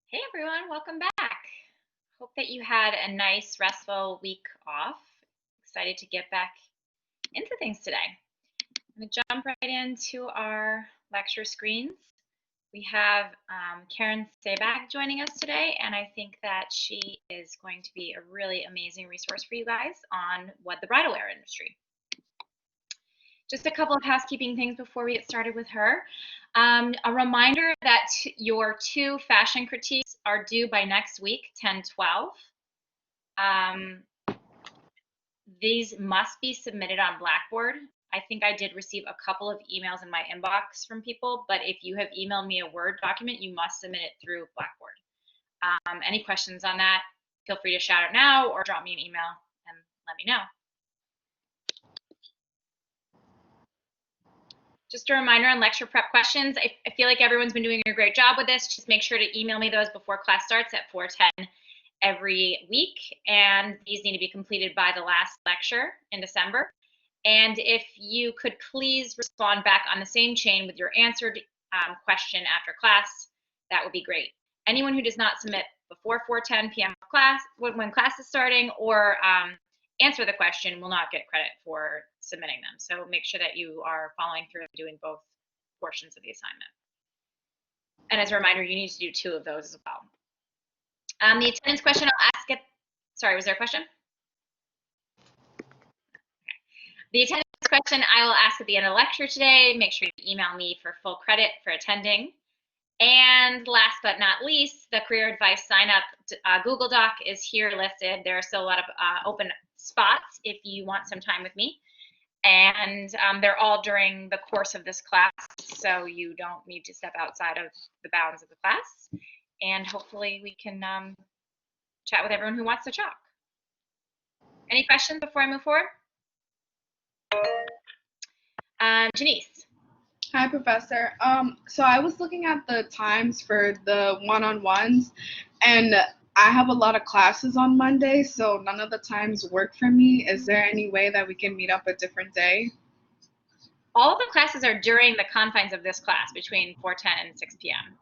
Hey everyone, welcome back. Hope that you had a nice, restful week off. Excited to get back into things today. I'm going to jump right into our lecture screens. We have Karen Sabag joining us today, and I think that she is going to be a really amazing resource for you guys on what the bridal wear industry. Just a couple of housekeeping things before we get started with her. A reminder that your 2 fashion critiques are due by next week, 10/12. These must be submitted on Blackboard. I think I did receive a couple of emails in my inbox from people, but if you have emailed me a Word document, you must submit it through Blackboard. Any questions on that, feel free to shout out now or drop me an email and let me know. Just a reminder on lecture prep questions. I feel like everyone's been doing a great job with this. Just make sure to email me those before class starts at 4:10 every week. And these need to be completed by the last lecture in December. And if you could please respond back on the same chain with your answered question after class, that would be great. Anyone who does not submit before 4:10 p.m. class, when class is starting, or answer the question will not get credit for submitting them. So make sure that you are following through and doing both portions of the assignment. And as a reminder, you need to do 2 of those as well. The attendance question I'll ask it. Sorry, was there a question? Okay. The attendance question I will ask at the end of the lecture today. Make sure you email me for full credit for attending. And last but not least, the career advice sign up Google Doc is here listed. There are still a lot of open spots if you want some time with me. And they're all during the course of this class, so you don't need to step outside of the bounds of the class. And hopefully we can chat with everyone who wants to talk. Any questions before I move forward? Janice. Hi, Professor. So I was looking at the times for the one-on-ones, and I have a lot of classes on Monday, so none of the times work for me. Is there any way that we can meet up a different day? All of the classes are during the confines of this class between 4:10 and 6 p.m.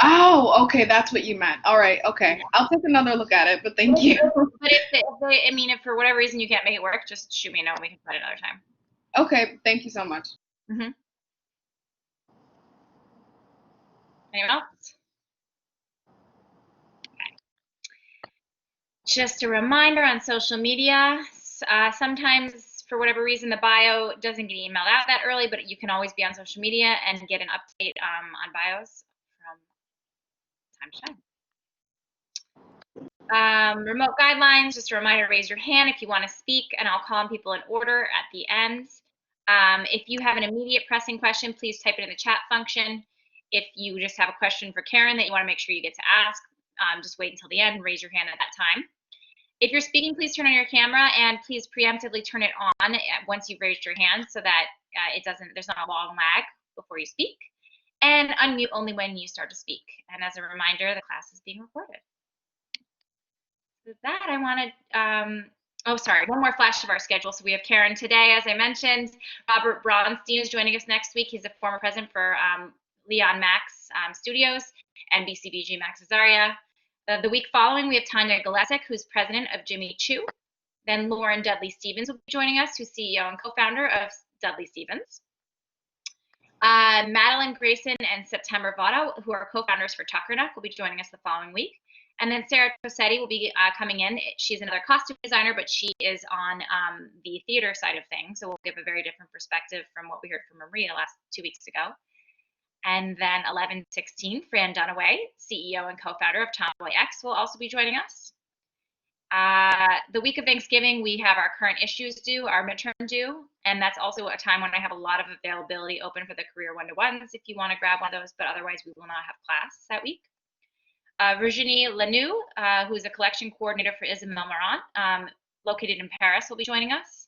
Oh, okay, that's what you meant. All right, okay. I'll take another look at it, but thank you. But if for whatever reason you can't make it work, just shoot me a note and we can find another time. Okay, thank you so much. Mm-hmm. Anyone else? Okay. Just a reminder on social media, sometimes for whatever reason the bio doesn't get emailed out that early, but you can always be on social media and get an update on bios from time to time. Remote guidelines, just a reminder to raise your hand if you want to speak, and I'll call on people in order at the end. If you have an immediate pressing question, please type it in the chat function. If you just have a question for Karen that you want to make sure you get to ask, just wait until the end and raise your hand at that time. If you're speaking, please turn on your camera and please preemptively turn it on once you've raised your hand so that there's not a long lag before you speak. And unmute only when you start to speak. And as a reminder, the class is being recorded. With that, I wanted, one more flash of our schedule. So we have Karen today, as I mentioned. Robert Bronstein is joining us next week. He's a former president for Leon Max Studios and BCBG Max Azaria. The week following, we have Tanya Galesic, who's president of Jimmy Choo. Then Lauren Dudley Stevens will be joining us, who's CEO and co-founder of Dudley Stevens. Madeline Grayson and September Vada, who are co-founders for Tuckernuck, will be joining us the following week. And then Sarah Tosetti will be coming in. She's another costume designer, but she is on the theater side of things. So we'll give a very different perspective from what we heard from Maria 2 weeks ago. And then 11/16, Fran Dunaway, CEO and co-founder of Tomboy X, will also be joining us. The week of Thanksgiving, we have our current issues due, our midterm due, and that's also a time when I have a lot of availability open for the career one-to-ones if you want to grab one of those, but otherwise we will not have class that week. Virginie Lanoux, who is a collection coordinator for Isabelle Marant, located in Paris, will be joining us.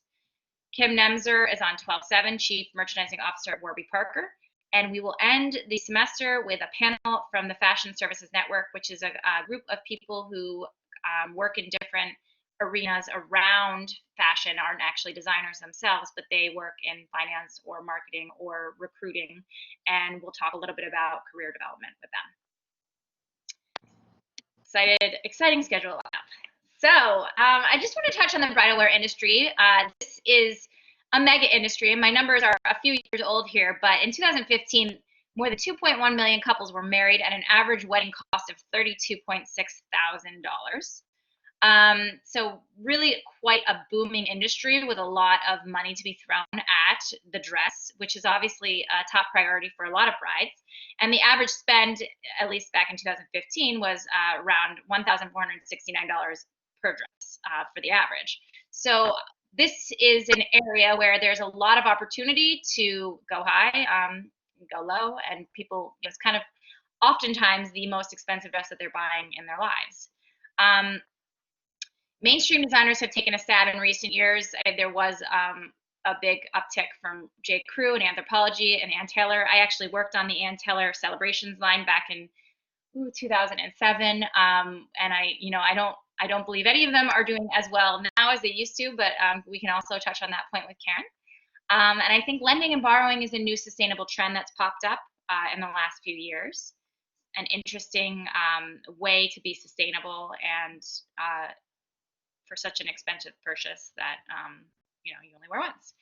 Kim Nemzer is on 12/7, Chief Merchandising Officer at Warby Parker. And we will end the semester with a panel from the Fashion Services Network, which is a group of people who work in different arenas around fashion, aren't actually designers themselves, but they work in finance or marketing or recruiting. And we'll talk a little bit about career development with them. exciting schedule up. So I just want to touch on the bridal wear industry. This is a mega industry, and my numbers are a few years old here, but in 2015, more than 2.1 million couples were married at an average wedding cost of $32.6 thousand. So really quite a booming industry with a lot of money to be thrown at the dress, which is obviously a top priority for a lot of brides. And the average spend, at least back in 2015, was around $1,469 per dress for the average. So this is an area where there's a lot of opportunity to go high, go low, and people, it's kind of oftentimes the most expensive dress that they're buying in their lives. Mainstream designers have taken a stab in recent years. There was a big uptick from J. Crew and Anthropologie and Ann Taylor. I actually worked on the Ann Taylor Celebrations line back in 2007, and I don't believe any of them are doing as well now as they used to. But we can also touch on that point with Karen. And I think lending and borrowing is a new sustainable trend that's popped up in the last few years. An interesting way to be sustainable and for such an expensive purchase that you only wear once.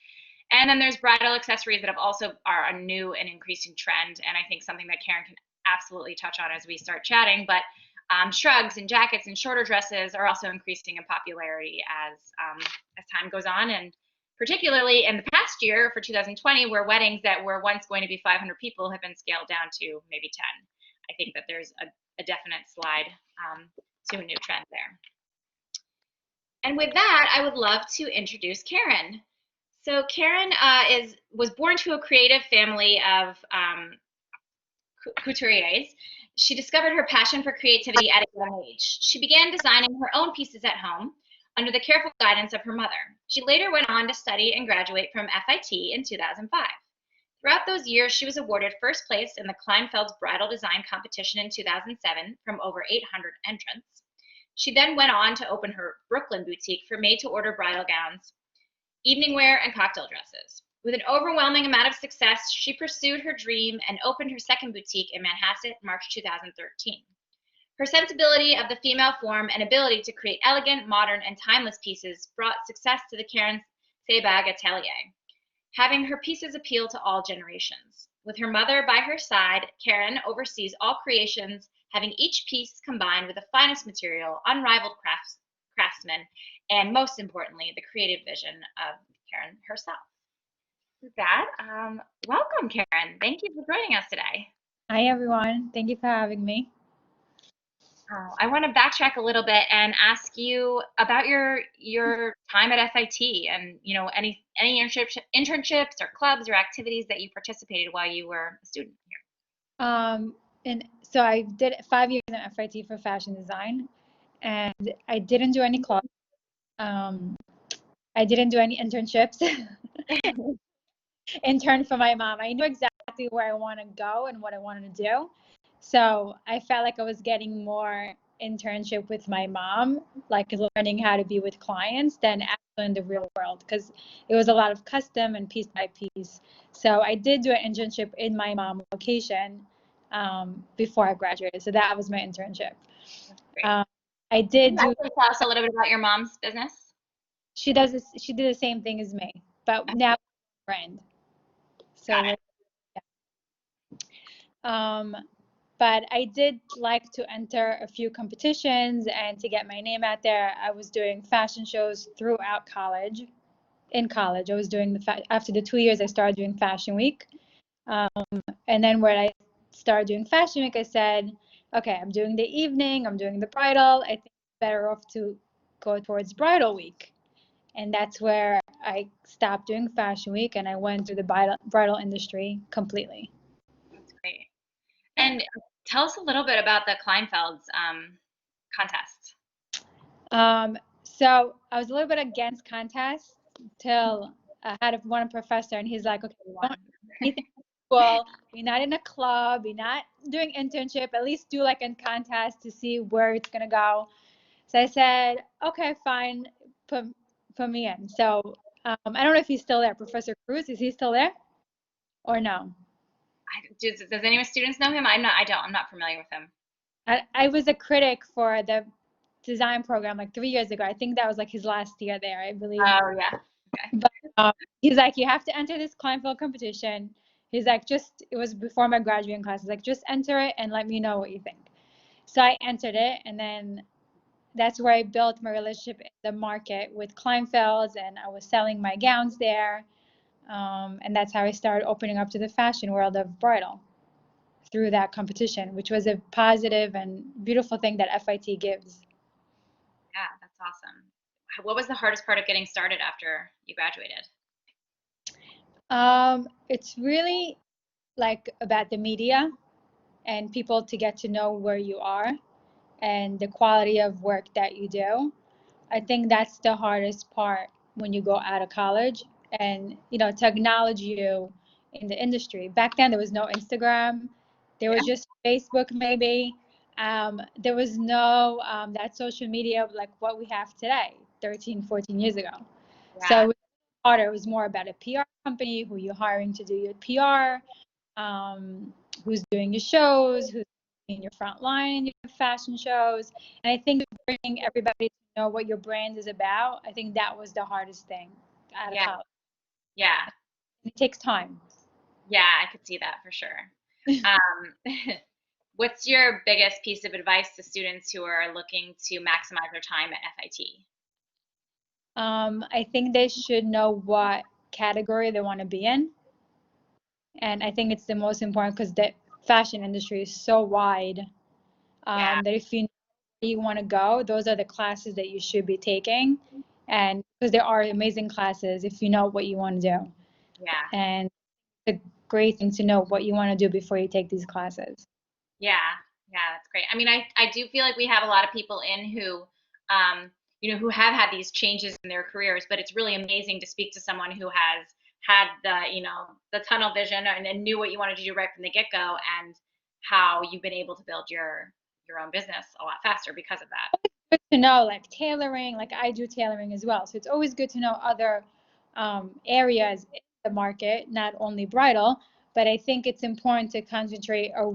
And then there's bridal accessories that have also are a new and increasing trend, and I think something that Karen can absolutely touch on as we start chatting. But shrugs and jackets and shorter dresses are also increasing in popularity as time goes on, and particularly in the past year for 2020, where weddings that were once going to be 500 people have been scaled down to maybe 10. I think that there's a definite slide to a new trend there. And with that, I would love to introduce Karen. So Karen was born to a creative family of couturiers. She discovered her passion for creativity at a young age. She began designing her own pieces at home under the careful guidance of her mother. She later went on to study and graduate from FIT in 2005. Throughout those years, she was awarded first place in the Kleinfeld's Bridal Design Competition in 2007 from over 800 entrants. She then went on to open her Brooklyn boutique for made-to-order bridal gowns, evening wear, and cocktail dresses. With an overwhelming amount of success, she pursued her dream and opened her second boutique in Manhasset in March 2013. Her sensibility of the female form and ability to create elegant, modern, and timeless pieces brought success to the Karen Sabag atelier, having her pieces appeal to all generations. With her mother by her side, Karen oversees all creations, having each piece combined with the finest material, unrivaled craftsmen, and most importantly, the creative vision of Karen herself. With that, welcome, Karen. Thank you for joining us today. Hi, everyone. Thank you for having me. I want to backtrack a little bit and ask you about your time at FIT and any internships or clubs or activities that you participated while you were a student here. And so I did 5 years in FIT for fashion design, and I didn't do any clubs. I didn't do any internships. Intern for my mom. I knew exactly where I want to go and what I wanted to do. So I felt like I was getting more internship with my mom, like learning how to be with clients, than actually in the real world, because it was a lot of custom and piece by piece. So I did do an internship in my mom's location before I graduated. So that was my internship. I did do. Tell us a little bit about your mom's business. She does this, she did the same thing as me, but now friend. So but I did like to enter a few competitions and to get my name out there. I was doing fashion shows throughout college. In college, I was doing after the 2 years, I started doing Fashion Week. And then when I started doing Fashion Week, I said, okay, I'm doing the evening, I'm doing the bridal. I think it's better off to go towards Bridal Week. And that's where I stopped doing Fashion Week and I went through the bridal industry completely. That's great. And tell us a little bit about the Kleinfeld's contest. So I was a little bit against contests till I had one professor, and he's like, okay, well, you're not in a club, you're not doing internship, at least do like a contest to see where it's going to go. So I said, okay, fine, put me in. So I don't know if he's still there. Professor Cruz, is he still there or no? Does any of my students know him? I'm not familiar with him. I was a critic for the design program like 3 years ago. I think that was like his last year there, I believe. Oh, yeah. Okay. But he's like, you have to enter this Kleinfeld competition. He's like, it was before my graduating class. He's like, just enter it and let me know what you think. So I entered it, and then that's where I built my relationship in the market with Kleinfelds, and I was selling my gowns there. And that's how I started opening up to the fashion world of bridal through that competition, which was a positive and beautiful thing that FIT gives. Yeah, that's awesome. What was the hardest part of getting started after you graduated? It's really like about the media and people to get to know where you are and the quality of work that you do. I think that's the hardest part when you go out of college, and to acknowledge you in the industry. Back then there was no Instagram, there was Yeah. just Facebook maybe. There was no that social media like what we have today 13, 14 years ago. So Yeah. it was harder. It was more about a PR company, who you're hiring to do your PR, who's doing your shows, who's in your front line in your fashion shows. And I think bringing everybody to know what your brand is about, I think that was the hardest thing out of Yeah. college. Yeah. It takes time. Yeah, I could see that for sure. What's your biggest piece of advice to students who are looking to maximize their time at FIT? I think they should know what category they want to be in. And I think it's the most important because the fashion industry is so wide Yeah. that if you know where you want to go, those are the classes that you should be taking. And because there are amazing classes if you know what you want to do. Yeah. And it's a great thing to know what you want to do before you take these classes. Yeah. Yeah, that's great. I mean, I do feel like we have a lot of people in who, who have had these changes in their careers, but it's really amazing to speak to someone who has had the tunnel vision and knew what you wanted to do right from the get-go, and how you've been able to build your own business a lot faster because of that. Good to know, like tailoring, like I do tailoring as well. So it's always good to know other areas in the market, not only bridal, but I think it's important to concentrate or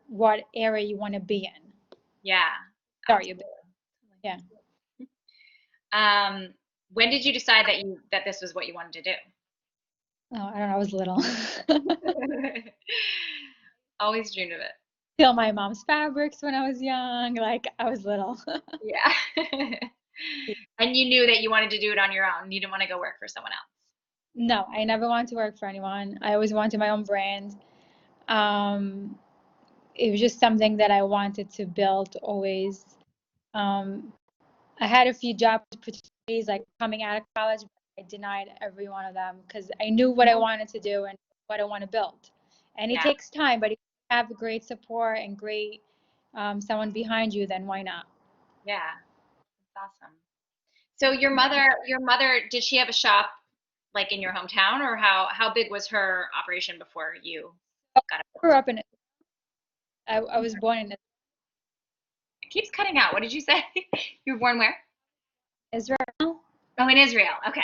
what area you want to be in. Yeah. Start your business. Yeah. When did you decide that this was what you wanted to do? Oh, I don't know. I was little. Always dreamed of it. Steal my mom's fabrics when I was young. Like I was little. Yeah. And you knew that you wanted to do it on your own. You didn't want to go work for someone else. No, I never wanted to work for anyone. I always wanted my own brand. Um, it was just something that I wanted to build always. Um, I had a few job opportunities like coming out of college, but I denied every one of them because I knew what I wanted to do and what I want to build. And it Yeah. takes time, but if you have great support and great someone behind you, then why not? Yeah. That's awesome. So your mother, did she have a shop like in your hometown, or how big was her operation before you got it I grew built? up in it. I was born in It keeps cutting out. What did you say? You were born where? Israel. Oh, in Israel. Okay.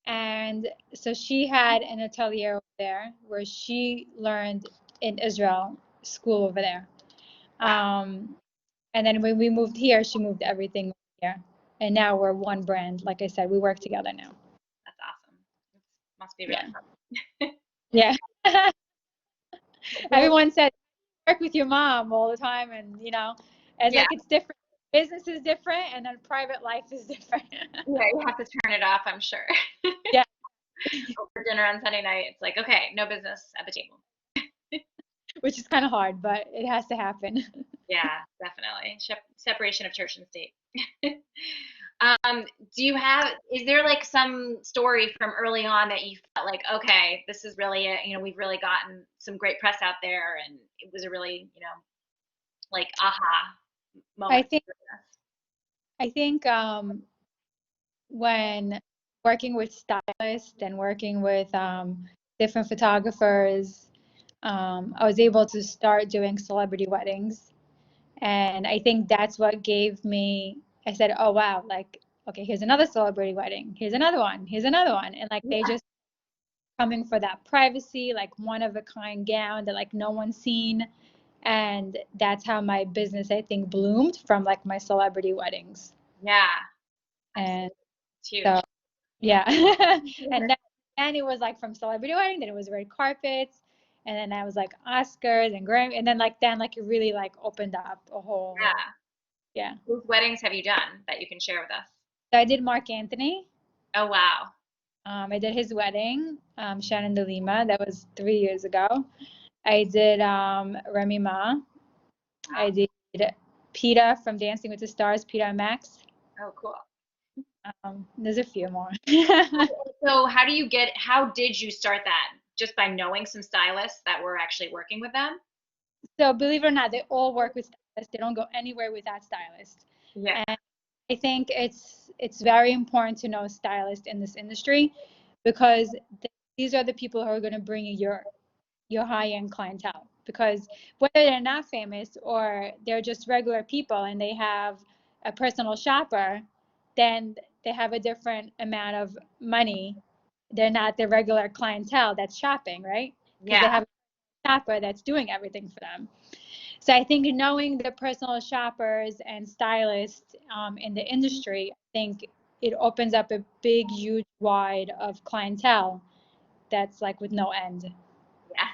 And so she had an atelier over there where she learned in Israel, school over there. Wow. And then when we moved here, she moved everything here. And now we're one brand. Like I said, we work together now. That's awesome. Must be really fun. Yeah. Well, Everyone said work with your mom all the time, and it's yeah. like it's different. Business is different, and then private life is different. Yeah, you have to turn it off, I'm sure. Yeah. Over dinner on Sunday night, it's like, okay, no business at the table. Which is kind of hard, but it has to happen. Yeah, definitely. Separation of church and state. Um, is there like some story from early on that you felt like, okay, this is really it, we've really gotten some great press out there, and it was a really, like aha I moment think for us? I think when working with stylists and working with different photographers, I was able to start doing celebrity weddings. And I think that's what gave me, I said, oh, wow, like, okay, here's another celebrity wedding. Here's another one. Here's another one. And like, they Yeah. just coming for that privacy, like one of a kind gown that like no one's seen. And that's how my business, I think, bloomed from like my celebrity weddings. Yeah. And It's huge. so, yeah. And then it was like from celebrity wedding, then it was red carpets. And then I was like Oscars and Grammy. And then it really like opened up a whole, yeah. Whose weddings have you done that you can share with us? So I did Mark Anthony. Oh, wow. I did his wedding, Shannon de Lima. That was 3 years ago. I did Remy Ma. I did PETA from Dancing with the Stars, PETA and Max. Oh, cool. There's a few more. So how did you start that? Just by knowing some stylists that were actually working with them? So believe it or not, they all work with stylists. They don't go anywhere without stylists. Yeah. And I think it's very important to know stylists in this industry, because these are the people who are going to bring you your high-end clientele. Because whether they're not famous or they're just regular people and they have a personal shopper, then they have a different amount of money. They're not the regular clientele that's shopping, right? Because they have a shopper that's doing everything for them. So I think knowing the personal shoppers and stylists in the industry, I think it opens up a big, huge wide of clientele that's like with no end. Yeah.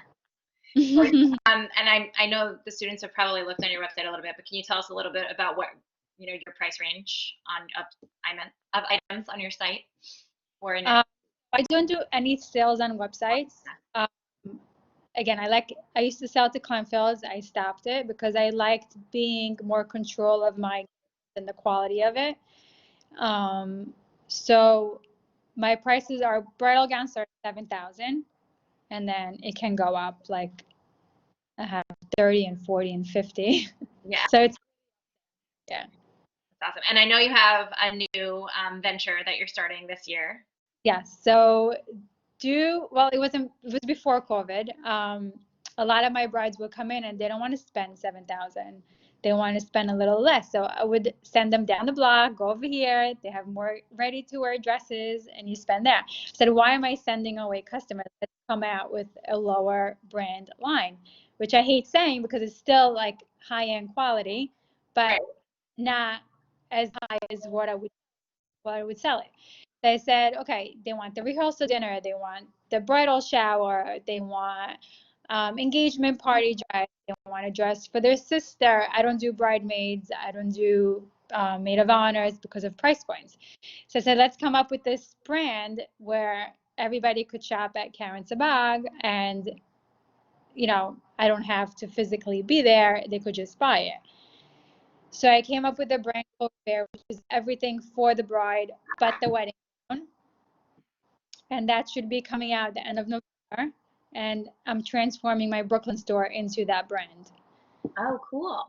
And I know the students have probably looked on your website a little bit, but can you tell us a little bit about what, your price range of items on your site? Or in I don't do any sales on websites. Again, I used to sell to Kleinfelds. I stopped it because I liked being more control of my and the quality of it. So my prices are bridal gowns start at 7,000, and then it can go up like I have 30 and 40 and 50. Yeah. So it's yeah. That's awesome. And I know you have a new venture that you're starting this year. Yes. So well, it was before COVID. A lot of my brides would come in and they don't want to spend 7,000. They want to spend a little less. So I would send them down the block, go over here. They have more ready to wear dresses, and you spend there. I said, why am I sending away customers that come out with a lower brand line? Which I hate saying because it's still like high end quality, but not as high as what I would sell it. They said, okay, they want the rehearsal dinner, they want the bridal shower, they want engagement party dress, they want a dress for their sister. I don't do bridesmaids, I don't do maid of honors because of price points. So I said, let's come up with this brand where everybody could shop at Karen Sabag, and I don't have to physically be there, they could just buy it. So I came up with a brand called Fair, which is everything for the bride but the wedding gown. And that should be coming out at the end of November. And I'm transforming my Brooklyn store into that brand. Oh, cool.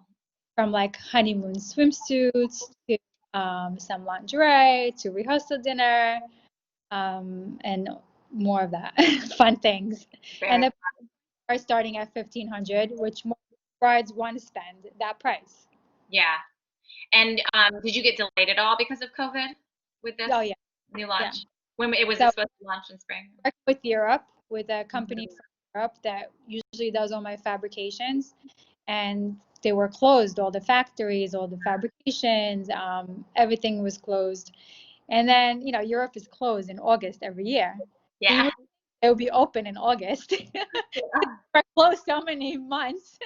From like honeymoon swimsuits to some lingerie to rehearsal dinner, and more of that fun things. And the are starting at $1,500, which more brides want to spend that price. Yeah. And did you get delayed at all because of COVID with this new launch? Yeah. When it was supposed to launch in spring? I worked with Europe, with a company from Europe that usually does all my fabrications, and they were closed. All the factories, all the fabrications, everything was closed. And then, Europe is closed in August every year. Yeah. It will be open in August. We're closed so many months,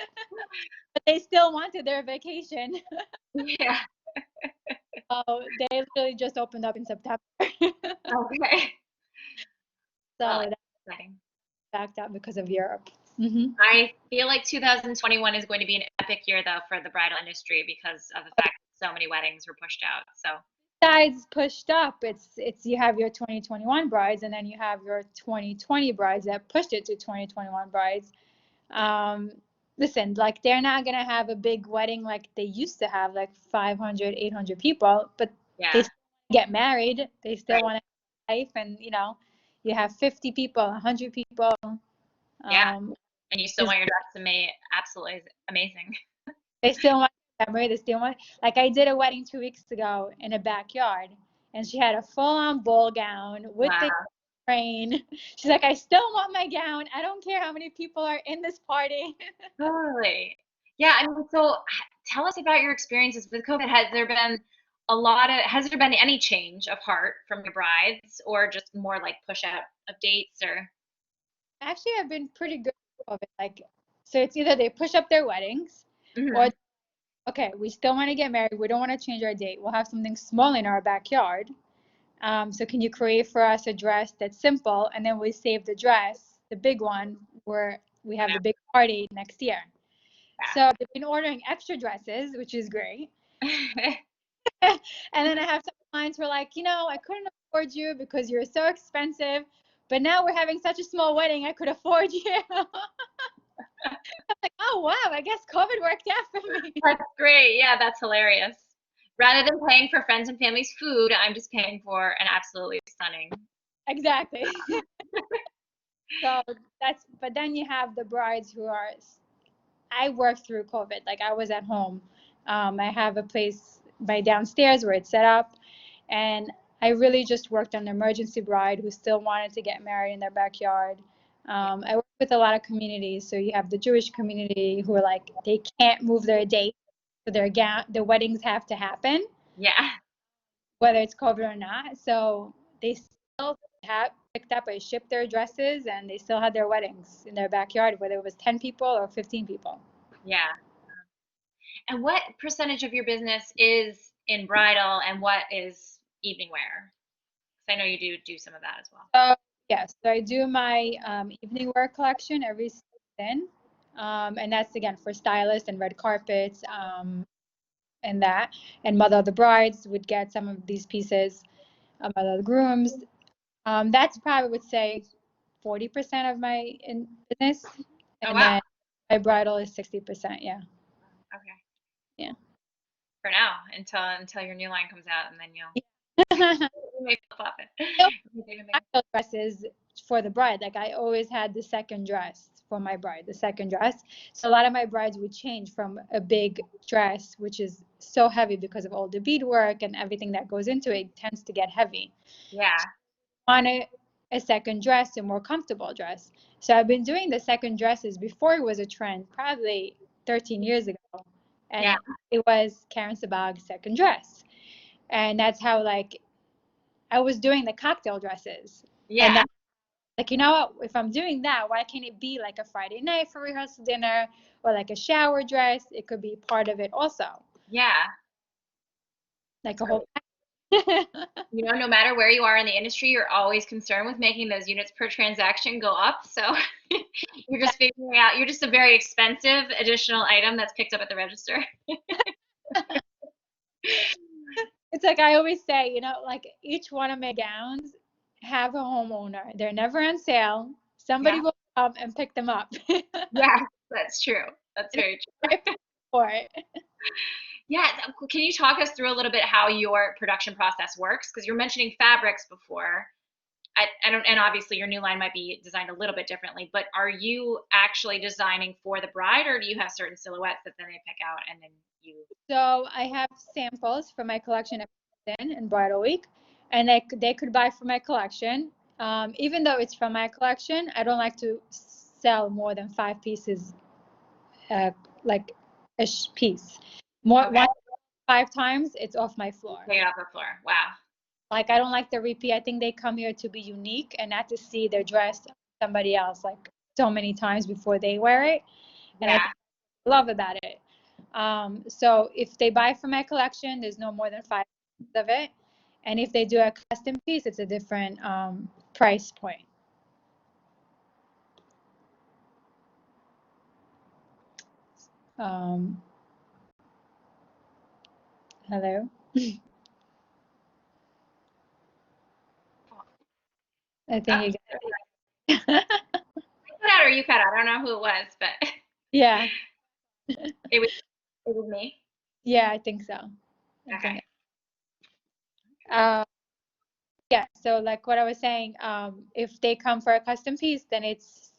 but they still wanted their vacation. Yeah. So they literally just opened up in September. Okay. So that's exciting. Backed up because of Europe. I feel like 2021 is going to be an epic year, though, for the bridal industry because of the fact that so many weddings were pushed out. So besides pushed up, it's you have your 2021 brides, and then you have your 2020 brides that pushed it to 2021 brides. Listen, like they're not gonna have a big wedding like they used to have, like 500, 800 people, but they still get married. They still want to have life, and you have 50 people, 100 people. Yeah, and you still want your dress to be absolutely amazing. They still want memory. They still want, like I did a wedding 2 weeks ago in a backyard, and she had a full-on ball gown with the train. She's like, I still want my gown. I don't care how many people are in this party. Totally. Yeah, I mean, so tell us about your experiences with COVID. Has there been any change of heart from your brides or just more like push out of dates or? Actually, I've been pretty good of it. Like, so it's either they push up their weddings, or Mhm. okay, we still want to get married. We don't want to change our date. We'll have something small in our backyard. So can you create for us a dress that's simple, and then we save the dress, the big one, where we have the big party next year. So they've been ordering extra dresses, which is great. Yeah. And then I have some clients who are like, I couldn't afford you because you're so expensive, but now we're having such a small wedding, I could afford you. I'm like, oh wow, I guess COVID worked out for me. That's great. Yeah, that's hilarious. Rather than paying for friends and family's food, I'm just paying for an absolutely stunning. Exactly. So but then you have the brides who are, I worked through COVID. Like I was at home. I have a place by downstairs where it's set up, and I really just worked on an emergency bride who still wanted to get married in their backyard. I work with a lot of communities. So you have the Jewish community who are like they can't move their date, so their weddings have to happen, Yeah. whether it's COVID or not. So they still have picked up or shipped their dresses, and they still had their weddings in their backyard, whether it was 10 people or 15 people. Yeah. And what percentage of your business is in bridal and what is evening wear? 'Cause I know you do some of that as well. Yes, so I do my evening wear collection every season, and that's again for stylists and red carpets, and that. And Mother of the Brides would get some of these pieces. Mother of the Grooms. That's probably would say 40% of my business, Oh and wow. then my bridal is 60%. Yeah, Okay. yeah. For now, until your new line comes out, and then you'll you may flip flop it. Cocktail dresses for the bride. Like I always had the second dress for my bride, the second dress. So a lot of my brides would change from a big dress, which is so heavy because of all the beadwork and everything that goes into it, it tends to get heavy. Yeah. On a second dress, a more comfortable dress. So I've been doing the second dresses before it was a trend, probably 13 years ago. Yeah. And it was Karen Sabag second dress. And that's how like I was doing the cocktail dresses. And Yeah. then like, you know what? If I'm doing that, why can't it be like a Friday night for rehearsal dinner or like a shower dress? It could be part of it also, Yeah. like a So, whole. no matter where you are in the industry, you're always concerned with making those units per transaction go up. So you're just figuring out, you're just a very expensive additional item that's picked up at the register. It's like I always say, like each one of my gowns have a homeowner. They're never on sale. Somebody Yeah. will come and pick them up. Yeah, that's true. That's very true. For it. Yeah, can you talk us through a little bit how your production process works? Because you're mentioning fabrics before. I don't, and obviously your new line might be designed a little bit differently, but are you actually designing for the bride, or do you have certain silhouettes that then they pick out and then you? So I have samples from my collection at in Bridal Week, and they could buy from my collection. Even though it's from my collection, I don't like to sell more than 5 pieces, uh, like a piece. More Okay, 5 times, it's off my floor. take it off the floor. Wow. Like I don't like the repeat. I think they come here to be unique and not to see their dress somebody else like so many times before they wear it. And I Yeah. love about it. So if they buy from my collection, there's no more than 5 of it. And if they do a custom piece, it's a different price point. Um, hello. I Oh, think I cut out or you cut out. I don't know who it was, but yeah, it was it was me. yeah, I think so. I Okay. think. Uh, yeah. So like what I was saying, if they come for a custom piece, then it's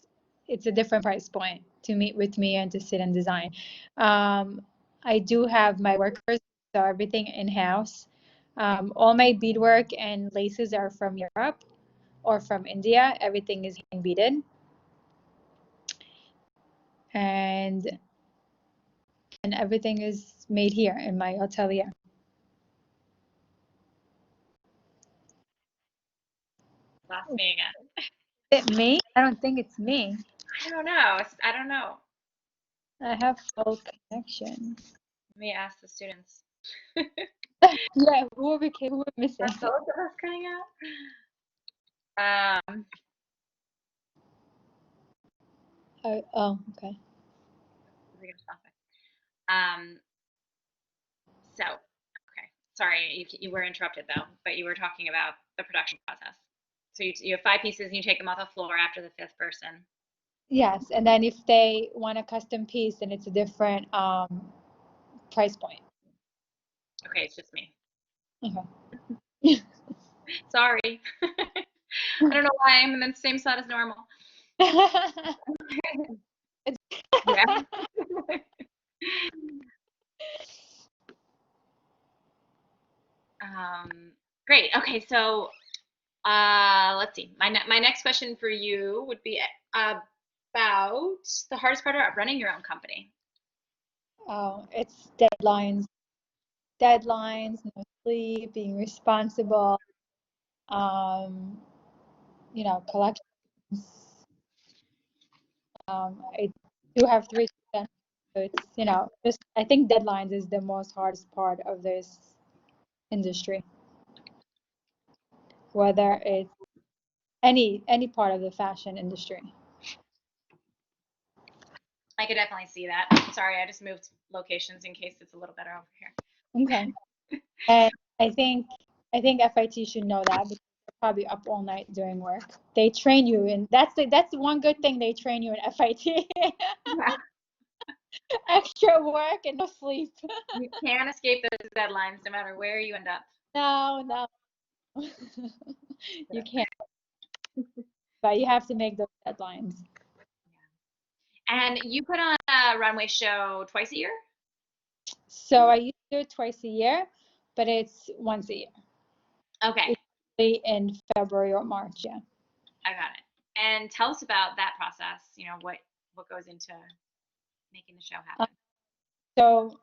a different price point to meet with me and to sit and design. Um, I do have my workers, so everything in-house. All my beadwork and laces are from Europe or from India. Everything is hand beaded. And and everything is made here in my atelier. Lost me again. Is it me? I don't think it's me. I don't know. I don't know. I have full connection. Let me ask the students. Yeah, who are we missing? Are both of us cutting out? Oh, okay. So, okay. Sorry, you were interrupted though, but you were talking about the production process. So you have 5 pieces and you take them off the floor after the 5th person. Yes, and then if they want a custom piece, then it's a different price point. Okay, it's just me. Okay. Sorry. I don't know why I'm in the same spot as normal. Yeah. Great. Okay, so let's see. My next question for you would be about the hardest part about running your own company. Oh, it's deadlines. Deadlines, no sleep, being responsible, collections. I do have 3 kids, so it's, just I think deadlines is the most hardest part of this industry, whether it's any part of the fashion industry. I could definitely see that. Sorry, I just moved locations in case it's a little better over here. Okay. And I think FIT should know that because they're probably up all night doing work. They train you, and that's one good thing they train you in FIT. Yeah. Extra work and no sleep. You can't escape those deadlines no matter where you end up. No. You can't. But you have to make those deadlines. And you put on a runway show twice a year? So I used to do it twice a year, but it's once a year. Okay. Usually in February or March, yeah. I got it. And tell us about that process, what goes into making the show happen. So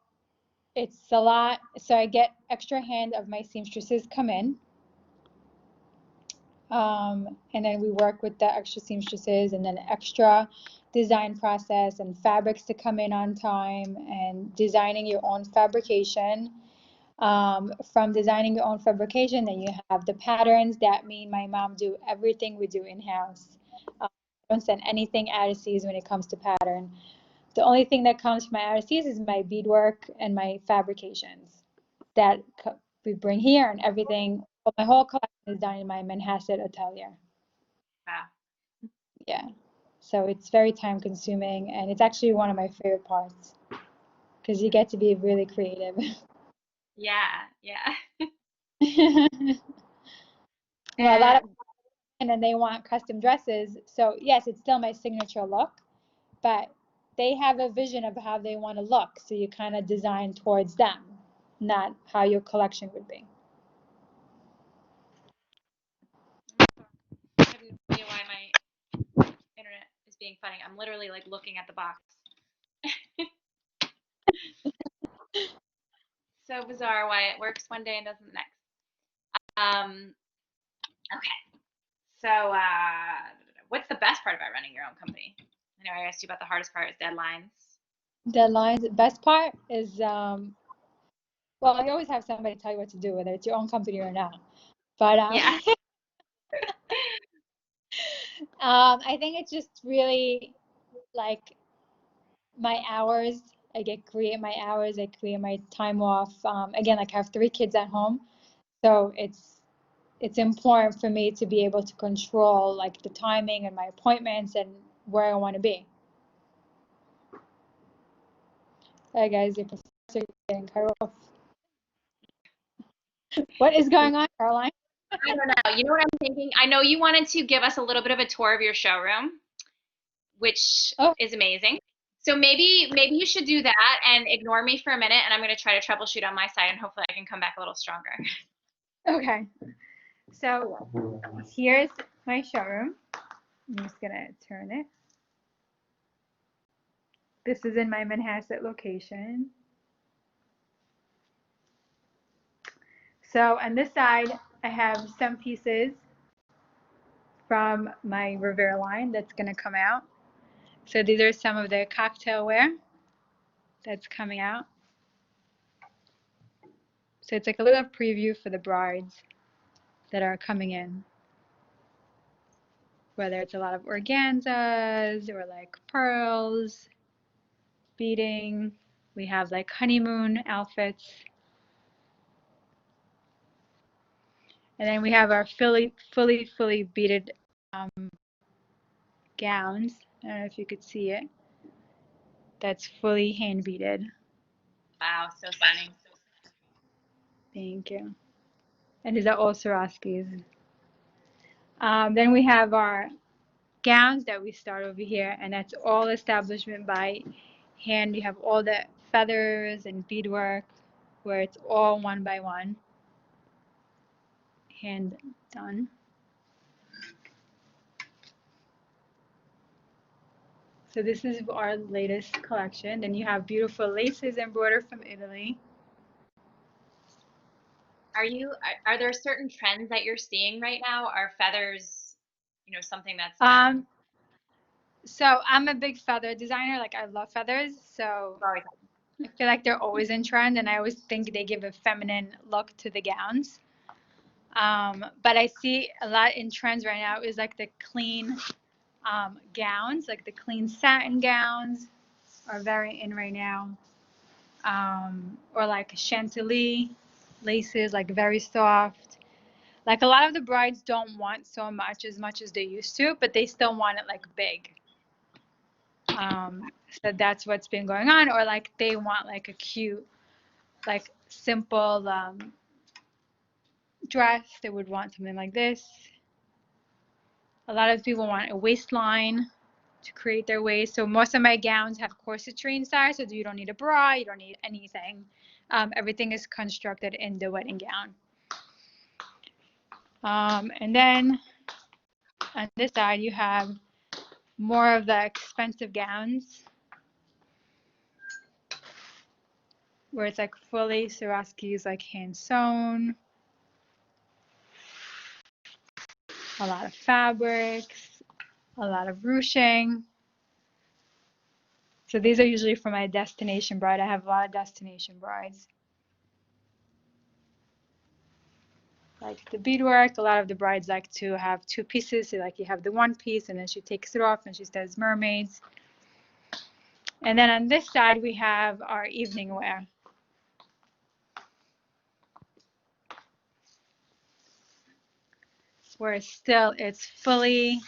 it's a lot. So I get extra hand of my seamstresses come in. And then we work with the extra seamstresses and then extra design process and fabrics to come in on time and designing your own fabrication. From designing your own fabrication, then you have the patterns. That mean my mom do everything we do in-house. I don't send anything overseas when it comes to pattern. The only thing that comes from my overseas is my beadwork and my fabrications that we bring here, and everything. My whole collection is done in my Manhasset atelier. Wow. Yeah. So it's very time consuming, and it's actually one of my favorite parts because you get to be really creative. Yeah. A lot of and then they want custom dresses. So yes, it's still my signature look, but they have a vision of how they want to look. So you kind of design towards them, not how your collection would be. I have no idea why my internet is being funny. I'm literally like looking at the box. So bizarre why it works one day and doesn't the next. Okay. So what's the best part about running your own company? I know I asked you about the hardest part is deadlines. Deadlines. The best part is, well, you always have somebody tell you what to do, whether it's your own company or not. But Yeah. I think it's just really like my hours. I create my hours. I create my time off. Again, like I have 3 kids at home, so it's important for me to be able to control like the timing and my appointments and where I want to be. Hey guys, your professor is getting cut off. What is going on, Caroline? I don't know. You know what I'm thinking? I know you wanted to give us a little bit of a tour of your showroom, which is amazing. So maybe you should do that and ignore me for a minute, and I'm going to try to troubleshoot on my side, and hopefully I can come back a little stronger. Okay. So here's my showroom. I'm just going to turn it. This is in my Manhasset location. So on this side, I have some pieces from my Rivera line that's going to come out. So these are some of the cocktail wear that's coming out. So it's like a little preview for the brides that are coming in. Whether it's a lot of organzas or like pearls, beading. We have like honeymoon outfits. And then we have our fully beaded gowns. I don't know if you could see it. That's fully hand beaded. Wow, so stunning. Thank you. And these are all Swarovskis. Then we have our gowns that we start over here, and that's all establishment by hand. You have all the feathers and beadwork, where it's all one by one, hand done. So this is our latest collection. Then you have beautiful laces embroidered from Italy. Are there certain trends that you're seeing right now? Are feathers, something that's So I'm a big feather designer. Like I love feathers. So I feel like they're always in trend, and I always think they give a feminine look to the gowns. But I see a lot in trends right now is like the clean gowns, like the clean satin gowns are very in right now. Or like chantilly laces, like very soft. Like a lot of the brides don't want so much as they used to, but they still want it like big. So that's what's been going on. Or like they want like a cute, like simple dress. They would want something like this. A lot of people want a waistline to create their waist. So most of my gowns have corsetry inside, so you don't need a bra, you don't need anything. Everything is constructed in the wedding gown. And then on this side, you have more of the expensive gowns, where it's like fully Swarovski's, like hand sewn. A lot of fabrics, a lot of ruching. So these are usually for my destination bride. I have a lot of destination brides. Like the beadwork, a lot of the brides like to have two pieces. So like you have the one piece and then she takes it off and she says mermaids. And then on this side, we have our evening wear. Where it's fully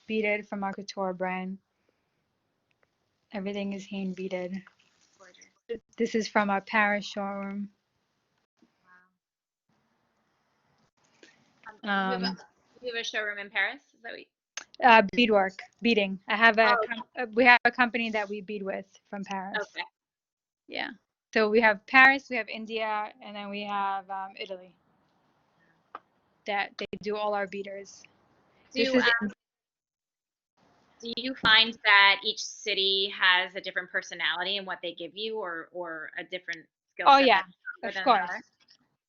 beaded from our couture brand. Everything is hand beaded. This is from our Paris showroom. you have a showroom in Paris? Is that what Beadwork, beading. We have a company that we bead with from Paris. Okay. Yeah. So we have Paris, we have India, and then we have Italy. That they do all our beaders. Do you find that each city has a different personality in what they give you, or a different skill set? Oh yeah, of course.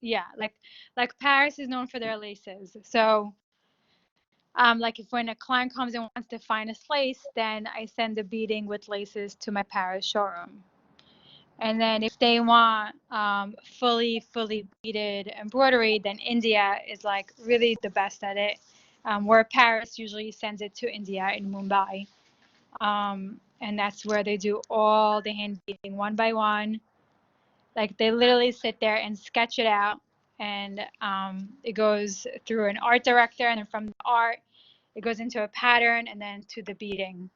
Yeah, like Paris is known for their laces. So like if when a client comes and wants the finest lace, then I send the beading with laces to my Paris showroom. And then if they want fully beaded embroidery, then India is like really the best at it. Where Paris usually sends it to India in Mumbai. And that's where they do all the hand beading one by one. Like they literally sit there and sketch it out. And it goes through an art director, and then from the art, it goes into a pattern and then to the beading.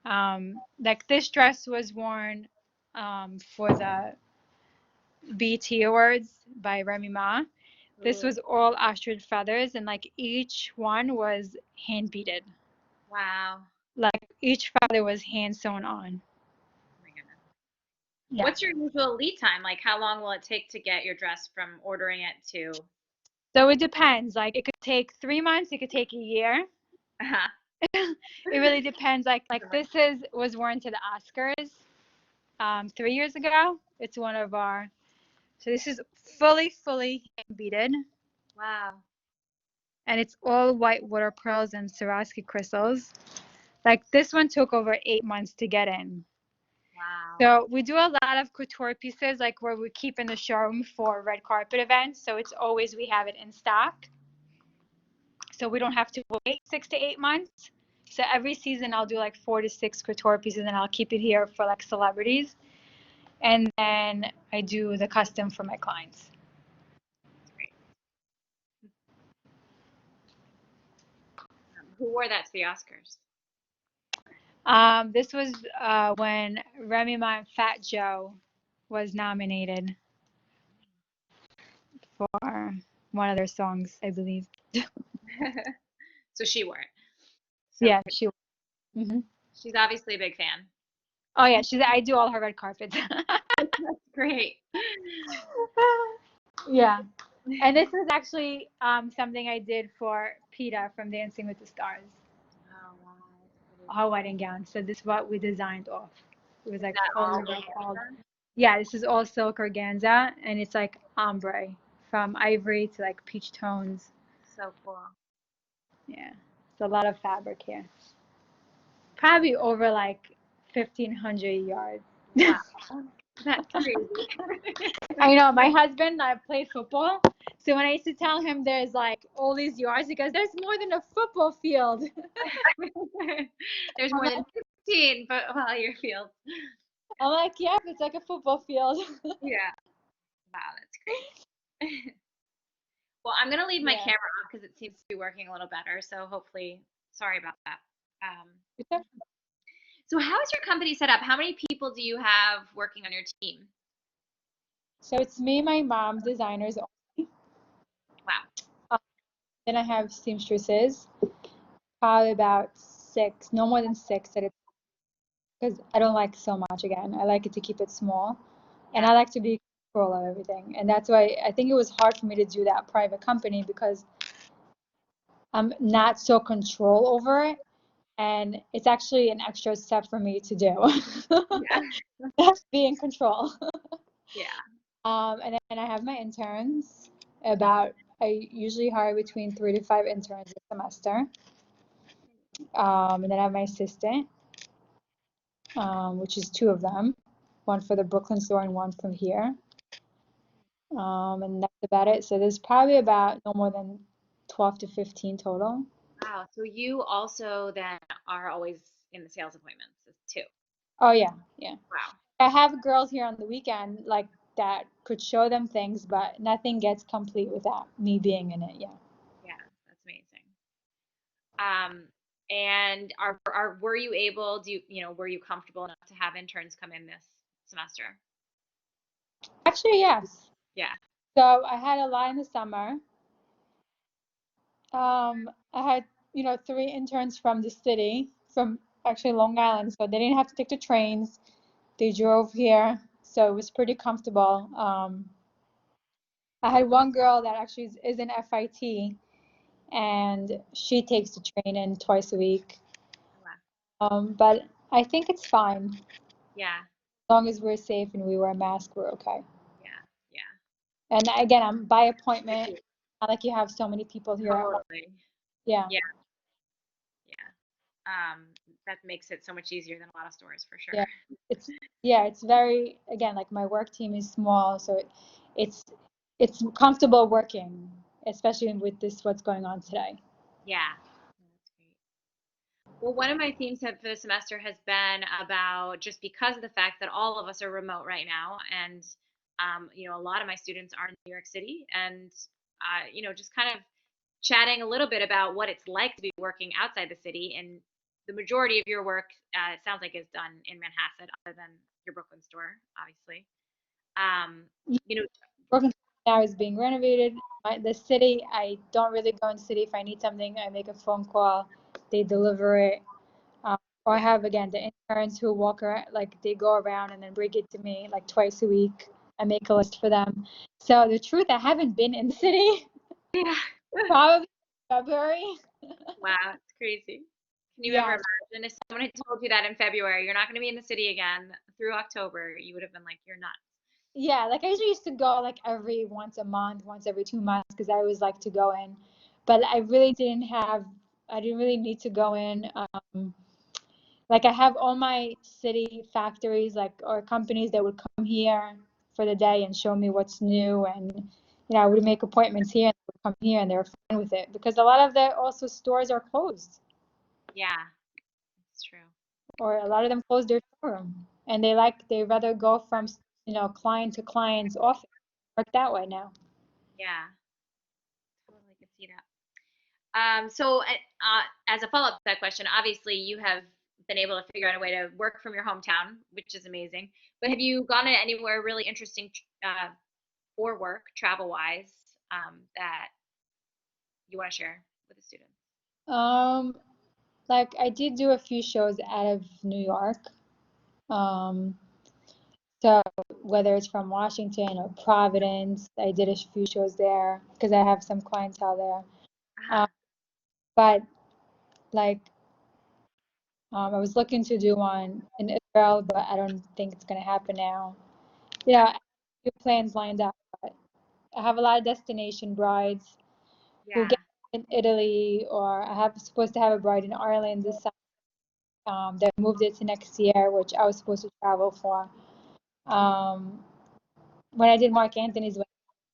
Like this dress was worn for the BT Awards by Remy Ma. This was all ostrich feathers, and like each one was hand beaded. Wow. Like each feather was hand sewn on. Oh my goodness. Yeah. What's your usual lead time? Like how long will it take to get your dress from ordering it to? So it depends. Like it could take 3 months, it could take a year. Uh-huh. It really depends. Like this was worn to the Oscars. 3 years ago. It's one of our. So this is fully hand beaded, Wow. and it's all white water pearls and Swarovski crystals. Like this one took over 8 months to get in. Wow. So we do a lot of couture pieces, like where we keep in the showroom for red carpet events. So it's always we have it in stock. So we don't have to wait 6 to 8 months. So every season I'll do like 4 to 6 couture pieces, and I'll keep it here for like celebrities. And then I do the custom for my clients. That's great. Who wore that to the Oscars? This was when Remy Ma and Fat Joe was nominated for one of their songs, I believe. So she wore it. So Yeah, she. Mm-hmm. she's obviously a big fan. Oh yeah, I do all her red carpets. That's great. Yeah, and this was actually something I did for PETA from Dancing with the Stars. Oh wow. Her wedding gown. So this is what we designed off. It was Is like that all called. Yeah, this is all silk organza, and it's like ombre from ivory to like peach tones. so cool. Yeah, it's a lot of fabric here. Probably over like 1,500 yards. Wow. That's crazy. I know my husband played football, so when I used to tell him there's like all these yards, he goes, "There's more than a football field." There's more than 15 volleyball fields. I'm like, "Yep, it's like a football field." Yeah. Wow, that's great. Well, I'm gonna leave my Yeah. camera off because it seems to be working a little better. So hopefully, sorry about that. So how is your company set up? How many people do you have working on your team? So it's me, my mom, designers. Wow. Then I have seamstresses, probably about 6, no more than 6 at a because I don't like so much again. I like it to keep it small, and I like to be in control of everything. And that's why I think it was hard for me to do that private company because I'm not so control over it, and it's actually an extra step for me to do. Yeah. That's be in control. Yeah. And then I have my interns. I usually hire between 3 to 5 interns a semester. And then I have my assistant, which is 2 of them, one for the Brooklyn store and one from here. And that's about it. So there's probably about no more than 12 to 15 total. Wow. So you also then are always in the sales appointments too. Oh yeah, yeah. Wow. I have girls here on the weekend like that could show them things, but nothing gets complete without me being in it. Yeah. Yeah, that's amazing. And were you able, were you comfortable enough to have interns come in this semester? Actually, yes. Yeah. So I had a lot in the summer. I had, 3 interns from the city, from actually Long Island, so they didn't have to take the trains. They drove here, so it was pretty comfortable. I had one girl that actually is in FIT, and she takes the train in twice a week. Wow. But I think it's fine. Yeah. As long as we're safe and we wear a mask, we're okay. Yeah. Yeah. And again, I'm by appointment. Not like you have so many people here. Totally. Yeah. Yeah. Yeah. That makes it so much easier than a lot of stores for sure. Yeah, it's very, again, like my work team is small, so it's comfortable working, especially with what's going on today. Yeah. That's great. Well, one of my themes for the semester has been about just because of the fact that all of us are remote right now, and a lot of my students are in New York City, and just kind of chatting a little bit about what it's like to be working outside the city. And the majority of your work, it sounds like, is done in Manhasset, other than your Brooklyn store, obviously. Brooklyn now is being renovated. The city, I don't really go in the city. If I need something, I make a phone call, they deliver it. Or I have, again, the interns who walk around, like they go around and then bring it to me like twice a week. I make a list for them. So the truth, I haven't been in the city. Yeah. Probably February. Wow, it's crazy. Can you Yeah. ever And if someone had told you that in February, you're not going to be in the city again through October, you would have been like, you're nuts. Yeah, like I usually used to go like every once a month, once every 2 months, because I always like to go in. But I didn't really need to go in. Like I have all my city factories, like or companies that would come here for the day and show me what's new, and I would make appointments here and they would come here and they're fine with it because a lot of the also stores are closed, Yeah, it's true. or a lot of them close their showroom, and they rather go from client to client's office. Work that way now. Yeah, totally could see that. So, as a follow-up to that question, obviously you have been able to figure out a way to work from your hometown, which is amazing. But have you gone anywhere really interesting for work, travel-wise, that you want to share with the students? Um, like I did do a few shows out of New York. Um, so whether it's from Washington or Providence, I did a few shows there because I have some clientele there. Uh-huh. But like I was looking to do one in Israel, but I don't think it's gonna happen now. I have a few plans lined up, but I have a lot of destination brides who Yeah. get in Italy, or I have supposed to have a bride in Ireland this summer. That moved it to next year, which I was supposed to travel for. Um, when I did Mark Anthony's wedding,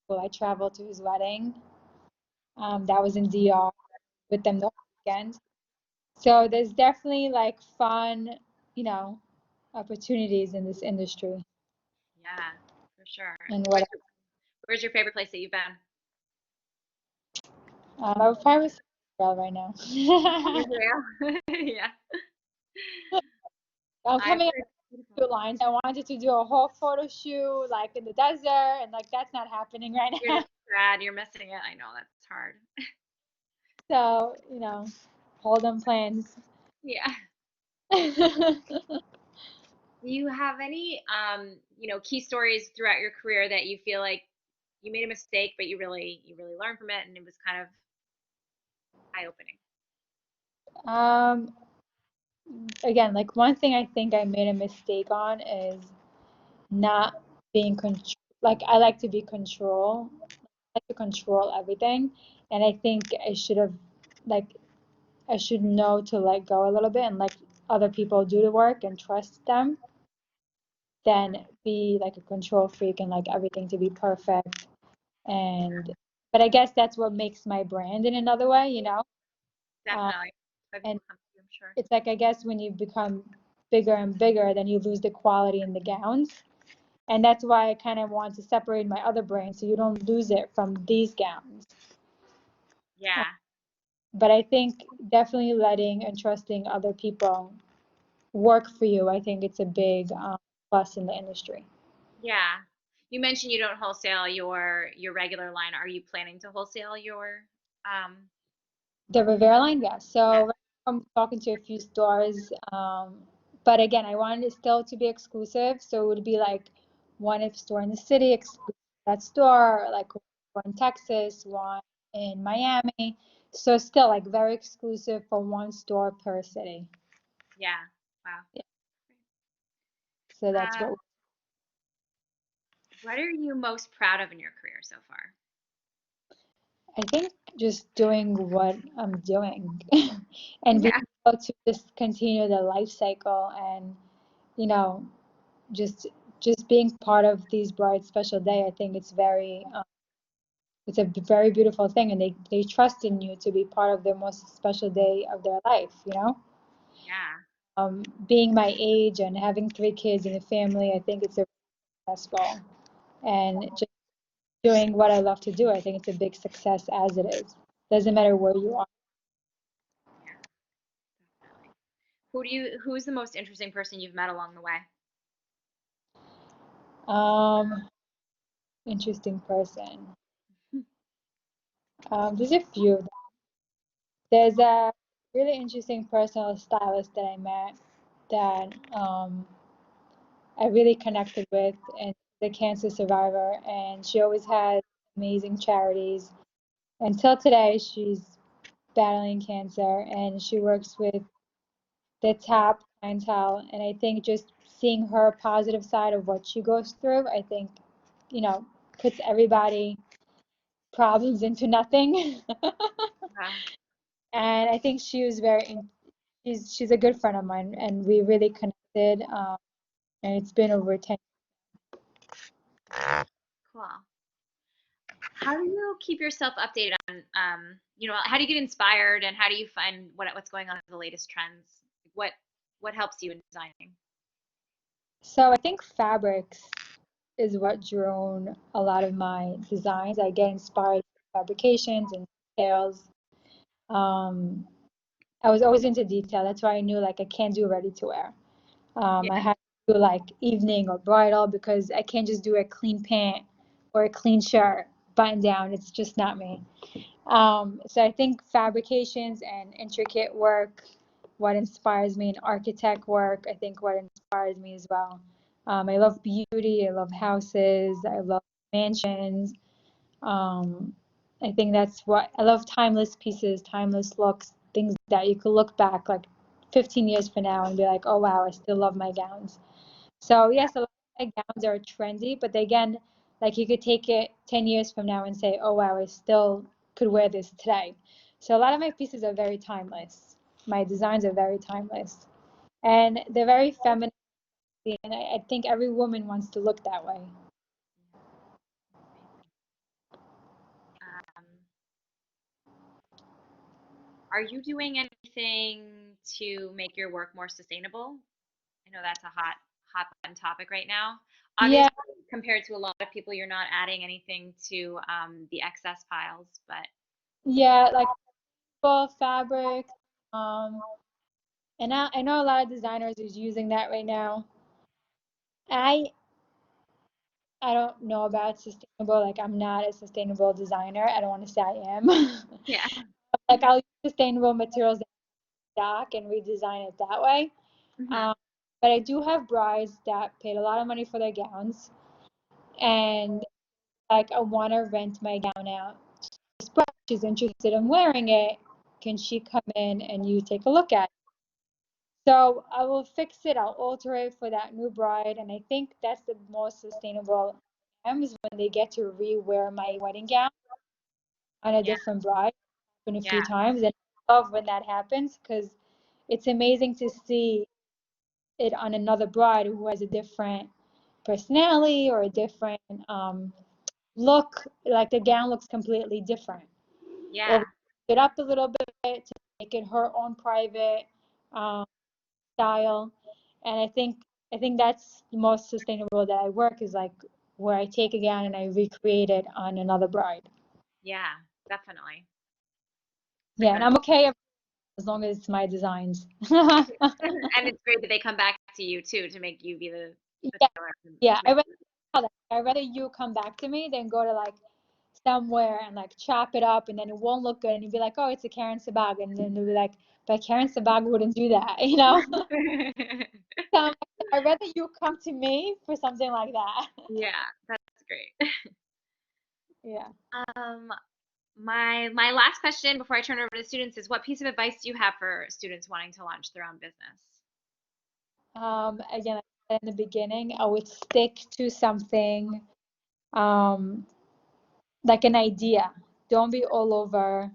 well, I traveled to his wedding. That was in DR with them the whole weekend. So there's definitely like fun, you know, opportunities in this industry. Yeah, for sure. And what Where's your favorite place that you've been? I would probably say Israel right now. Israel. Yeah. I'm I've coming up heard with two lines. I wanted to do a whole photo shoot like in the desert, and like that's not happening right you're now. just sad, you're missing it. I know that's hard. So, hold on plans. Yeah. Do you have any key stories throughout your career that you feel like you made a mistake, but you really learned from it and it was kind of eye-opening? Um, Again, like one thing I think I made a mistake on is not being control. Like I like to be control. I like to control everything, and I think like, I should know to let go a little bit and let other people do the work and trust them, than be like a control freak and like everything to be perfect. And but I guess that's what makes my brand in another way. Uh, Definitely. But and people come to you, I'm sure. it's like I guess when you become bigger and bigger, then you lose the quality in the gowns. And that's why I kind of want to separate my other brand so you don't lose it from these gowns. Yeah. But I think definitely letting and trusting other people work for you, I think it's a big plus in the industry. Yeah. You mentioned you don't wholesale your regular line. Are you planning to wholesale your um The Rivera line, yes. yeah. So right now I'm talking to a few stores, but again, I wanted it still to be exclusive. So it would be like one store in the city, exclusive to that store, like one in Texas, one in Miami. So still like very exclusive for one store per city. Yeah. Wow. Yeah. So that's Uh, what are you most proud of in your career so far? I think just doing what I'm doing and being Yeah. able to just continue the life cycle and, you know, just just being part of these brides special day. I think it's a very beautiful thing, and they trust in you to be part of their most special day of their life. Yeah. Being my age and having 3 kids and a family, I think it's a successful, and just doing what I love to do, I think it's a big success as it is. Doesn't matter where you are. Yeah. Definitely. Who's the most interesting person you've met along the way? um Interesting person. There's a few of them. There's a really interesting personal stylist that I met that I really connected with, and the cancer survivor, and she always had amazing charities. Until today, she's battling cancer, and she works with the top clientele. And I think just seeing her positive side of what she goes through, I think, you know, puts everybody problems into nothing. Yeah. And I think she was she's a good friend of mine, and we really connected. And it's been over 10. Cool. How do you keep yourself updated on, how do you get inspired and how do you find what's going on with the latest trends? What helps you in designing? So I think fabrics is what drone a lot of my designs. I get inspired by fabrications and details. Um, I was always into detail. That's why I knew like I can't do ready to wear. Yeah. I had to do like evening or bridal because I can't just do a clean pant or a clean shirt button down. It's just not me. So I think fabrications and intricate work, what inspires me in architect work, I think what inspires me as well. I love beauty, I love houses, I love mansions. Um, I think that's what I love, timeless pieces, timeless looks, things that you could look back like 15 years from now and be like, oh wow, I still love my gowns. So yes, a lot of my gowns are trendy, but again, like you could take it 10 years from now and say, oh wow, I still could wear this today. So a lot of my pieces are very timeless. My designs are very timeless. And they're very feminine, and I think every woman wants to look that way. Um, are you doing anything to make your work more sustainable? I know that's a hot button topic right now. Yeah, Obviously, compared to a lot of people, you're not adding anything to the excess piles, but yeah, like full fabrics. Um, and I know a lot of designers is using that right now. I I don't know about sustainable. Like I'm not a sustainable designer. I don't want to say I am. yeah. Like I'll use sustainable materials that stock and redesign it that way. Hmm. Um, but I do have brides that paid a lot of money for their gowns, and like I want to rent my gown out. This bride, she's interested in wearing it. Can she come in and you take a look at it? So I will fix it. I'll alter it for that new bride, and I think that's the most sustainable is when they get to re-wear my wedding gown on a Yeah. different bride. Happened a few Yeah. times, and I love when that happens because it's amazing to see it on another bride who has a different personality or a different look. Like the gown looks completely different, or Yeah. it up a little bit to make it her own private um, style. And I think that's the most sustainable that I work is like where I take a gown and I recreate it on another bride. Yeah. Definitely. It's a Yeah, and good. I'm okay as long as it's my designs. And it's great that they come back to you too to make you be the Yeah, tailor. yeah. I'd rather you come back to me than go to like somewhere and like chop it up and then it won't look good and you'd be like, oh, it's a Karen Sabag, and then they'll be like, but Karen Sabag wouldn't do that, you know? So I'd rather you come to me for something like that. Yeah, that's great. Yeah. Um, my last question before I turn it over to students is what piece of advice do you have for students wanting to launch their own business? Again, like I said in the beginning, I would stick to something um, like an idea. Don't be all over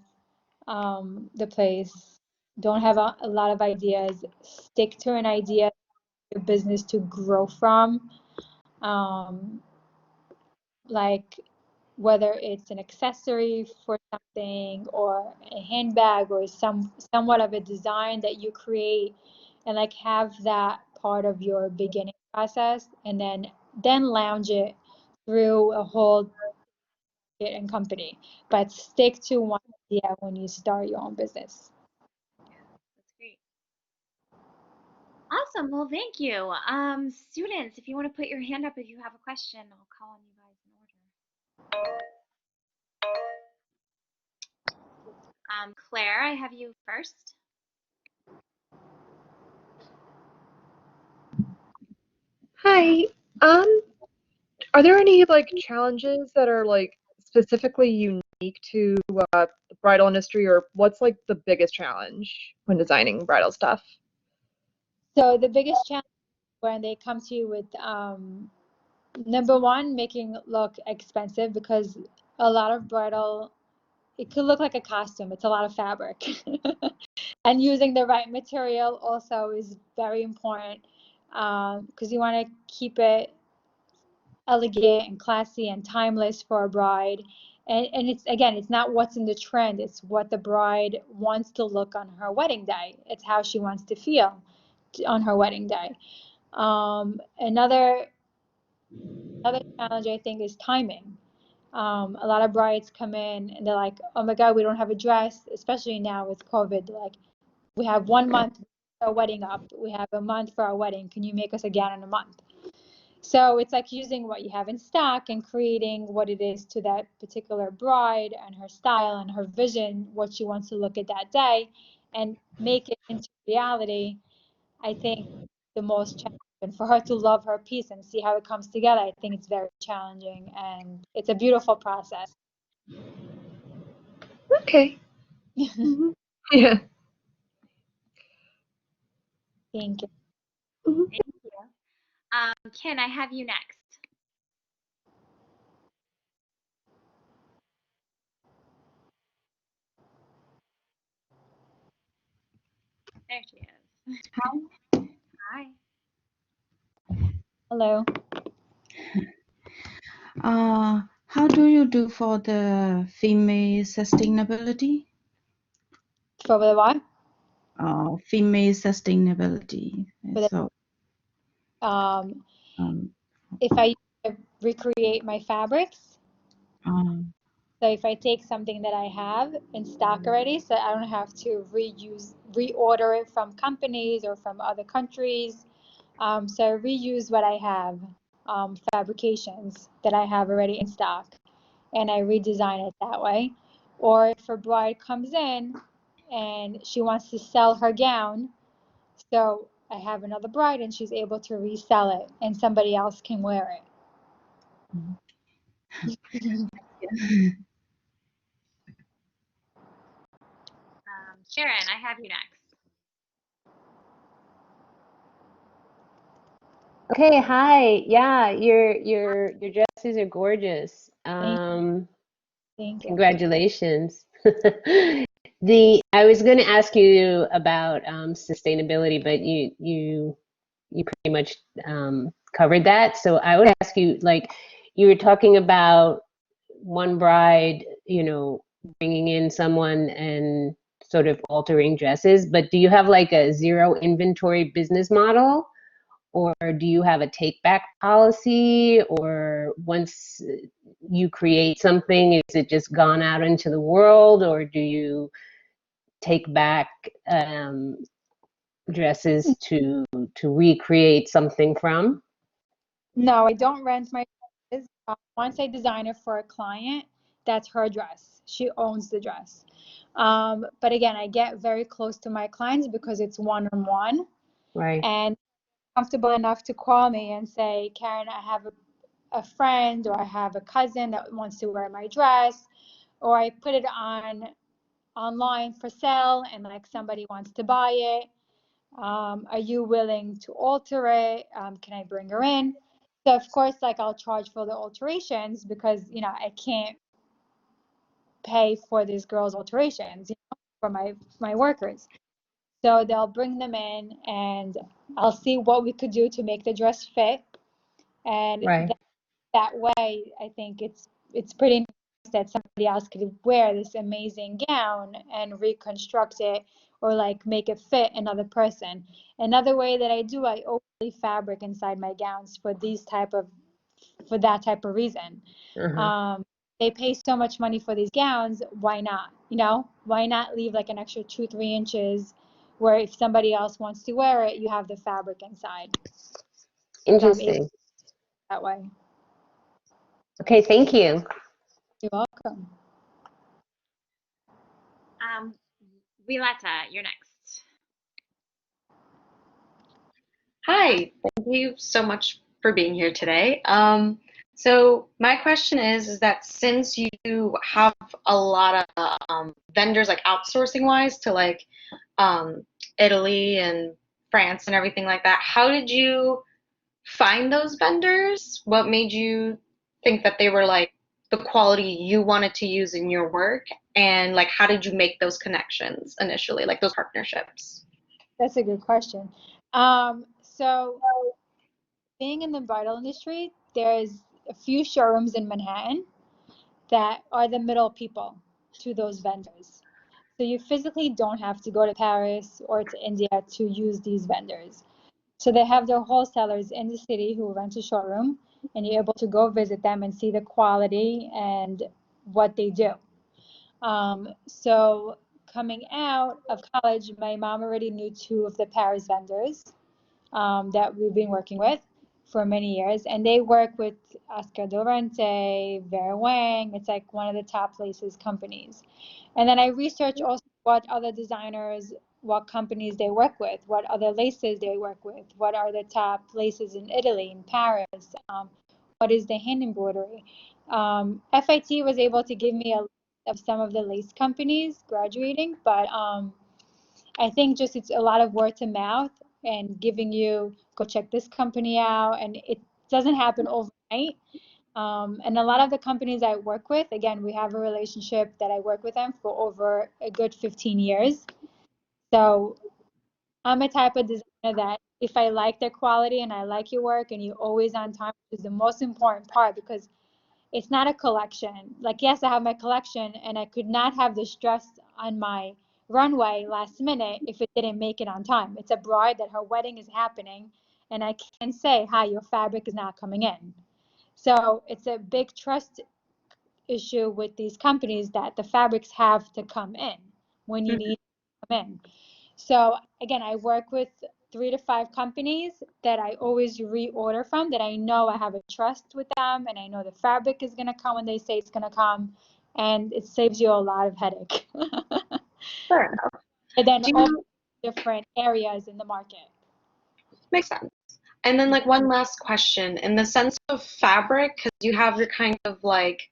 the place. Don't have a lot of ideas. Stick to an idea, your business to grow from. Um, like whether it's an accessory for something or a handbag or somewhat of a design that you create, and like have that part of your beginning process, and then lounge it through a whole kit and company, but stick to one idea when you start your own business. Yeah, that's great. Awesome. Well, thank you. Students, if you want to put your hand up if you have a question, I'll call on you guys in order. Claire, I have you first. Hi. Um, are there any like challenges that are like specifically unique to the bridal industry, or what's like the biggest challenge when designing bridal stuff? So the biggest challenge when they come to you with number one, making it look expensive, because a lot of bridal, it could look like a costume. It's a lot of fabric. And using the right material also is very important, because you want to keep it elegant and classy and timeless for a bride. And it's, again, it's not what's in the trend, it's what the bride wants to look on her wedding day. It's how she wants to feel on her wedding day. Another challenge, I think, is timing. A lot of brides come in and they're like, oh my God, we don't have a dress, especially now with COVID. Like, we have 1 month for our wedding up. We have a month for our wedding. Can you make us a gown in a month? So it's like using what you have in stock and creating what it is to that particular bride and her style and her vision, what she wants to look at that day, and make it into reality. I think the most challenging, and for her to love her piece and see how it comes together, I think it's very challenging, and it's a beautiful process. Okay. Mhm. Yeah. Thank you. Mhm. Thank you. Ken, I have you next. There she is. Hi. Hi. Hello. How do you do for the female sustainability? For the what? Female sustainability. For the, So, um, um, if I recreate my fabrics, um, so if I take something that I have in stock already, so I don't have to reorder it from companies or from other countries. So I reuse what I have, fabrications that I have already in stock, and I redesign it that way. Or if a bride comes in and she wants to sell her gown, so I have another bride and she's able to resell it and somebody else can wear it. Sharon, I have you next. Okay, hi. Yeah, your dresses are gorgeous. Thank you. Congratulations. I was going to ask you about sustainability, but you pretty much covered that. So I would ask you, like, you were talking about one bride, bringing in someone and sort of altering dresses, but do you have like a zero inventory business model? Or do you have a take back policy? Or once you create something, is it just gone out into the world? Or do you take back dresses to recreate something from? No, I don't rent my dresses. Once I design it for a client, that's her dress. She owns the dress. But again, I get very close to my clients because it's one-on-one, Right, and comfortable enough to call me and say, Karen, I have a friend or I have a cousin that wants to wear my dress, or I put it online for sale and like somebody wants to buy it. Are you willing to alter it? Can I bring her in? So of course, like I'll charge for the alterations because I can't pay for these girls' alterations, for my workers. So they'll bring them in, and I'll see what we could do to make the dress fit. And right. that way, I think it's pretty nice that somebody else could wear this amazing gown and reconstruct it, or like make it fit another person. Another way that I do, I overlay fabric inside my gowns for that type of reason. Uh-huh. Um, they pay so much money for these gowns, why not? Why not leave like an extra 2-3 inches where if somebody else wants to wear it, you have the fabric inside. So I'm able Interesting. that way. Okay, thank you. You're welcome. Violetta, you're next. Hi, thank you so much for being here today. So my question is that since you have a lot of vendors like outsourcing wise to like Italy and France and everything like that. How did you find those vendors? What made you think that they were like the quality you wanted to use in your work? And like, how did you make those connections initially, like those partnerships? That's a good question. So being in the bridal industry, there's a few showrooms in Manhattan that are the middle people to those vendors. So you physically don't have to go to Paris or to India to use these vendors. So they have their wholesalers in the city who rent a showroom, and you're able to go visit them and see the quality and what they do. So coming out of college, my mom already knew two of the Paris vendors that we've been working with for many years, and they work with Oscar de Rente, Vera Wang. It's like one of the top laces companies. And then I research also what other designers, what companies they work with, what other laces they work with, what are the top laces in Italy, in Paris, what is the hand embroidery. FIT was able to give me a list of some of the lace companies graduating, but I think just it's a lot of word to mouth and giving you, go check this company out, and it doesn't happen overnight. And a lot of the companies I work with, again, we have a relationship that I work with them for over a good 15 years. So I'm a type of designer that if I like their quality and I like your work and you're always on time, which is the most important part, because it's not a collection. Like, yes, I have my collection, and I could not have the stress on my runway last minute if it didn't make it on time. It's a bride that her wedding is happening, and I can't say, hi, your fabric is not coming in. So it's a big trust issue with these companies that the fabrics have to come in when you need to come in. So again, I work with 3 to 5 companies that I always reorder from, that I know I have a trust with them, and I know the fabric is gonna come when they say it's gonna come, and it saves you a lot of headache. Fair enough. And then Do all you, different areas in the market. makes sense. And then like one last question, in the sense of fabric, because you have your kind of like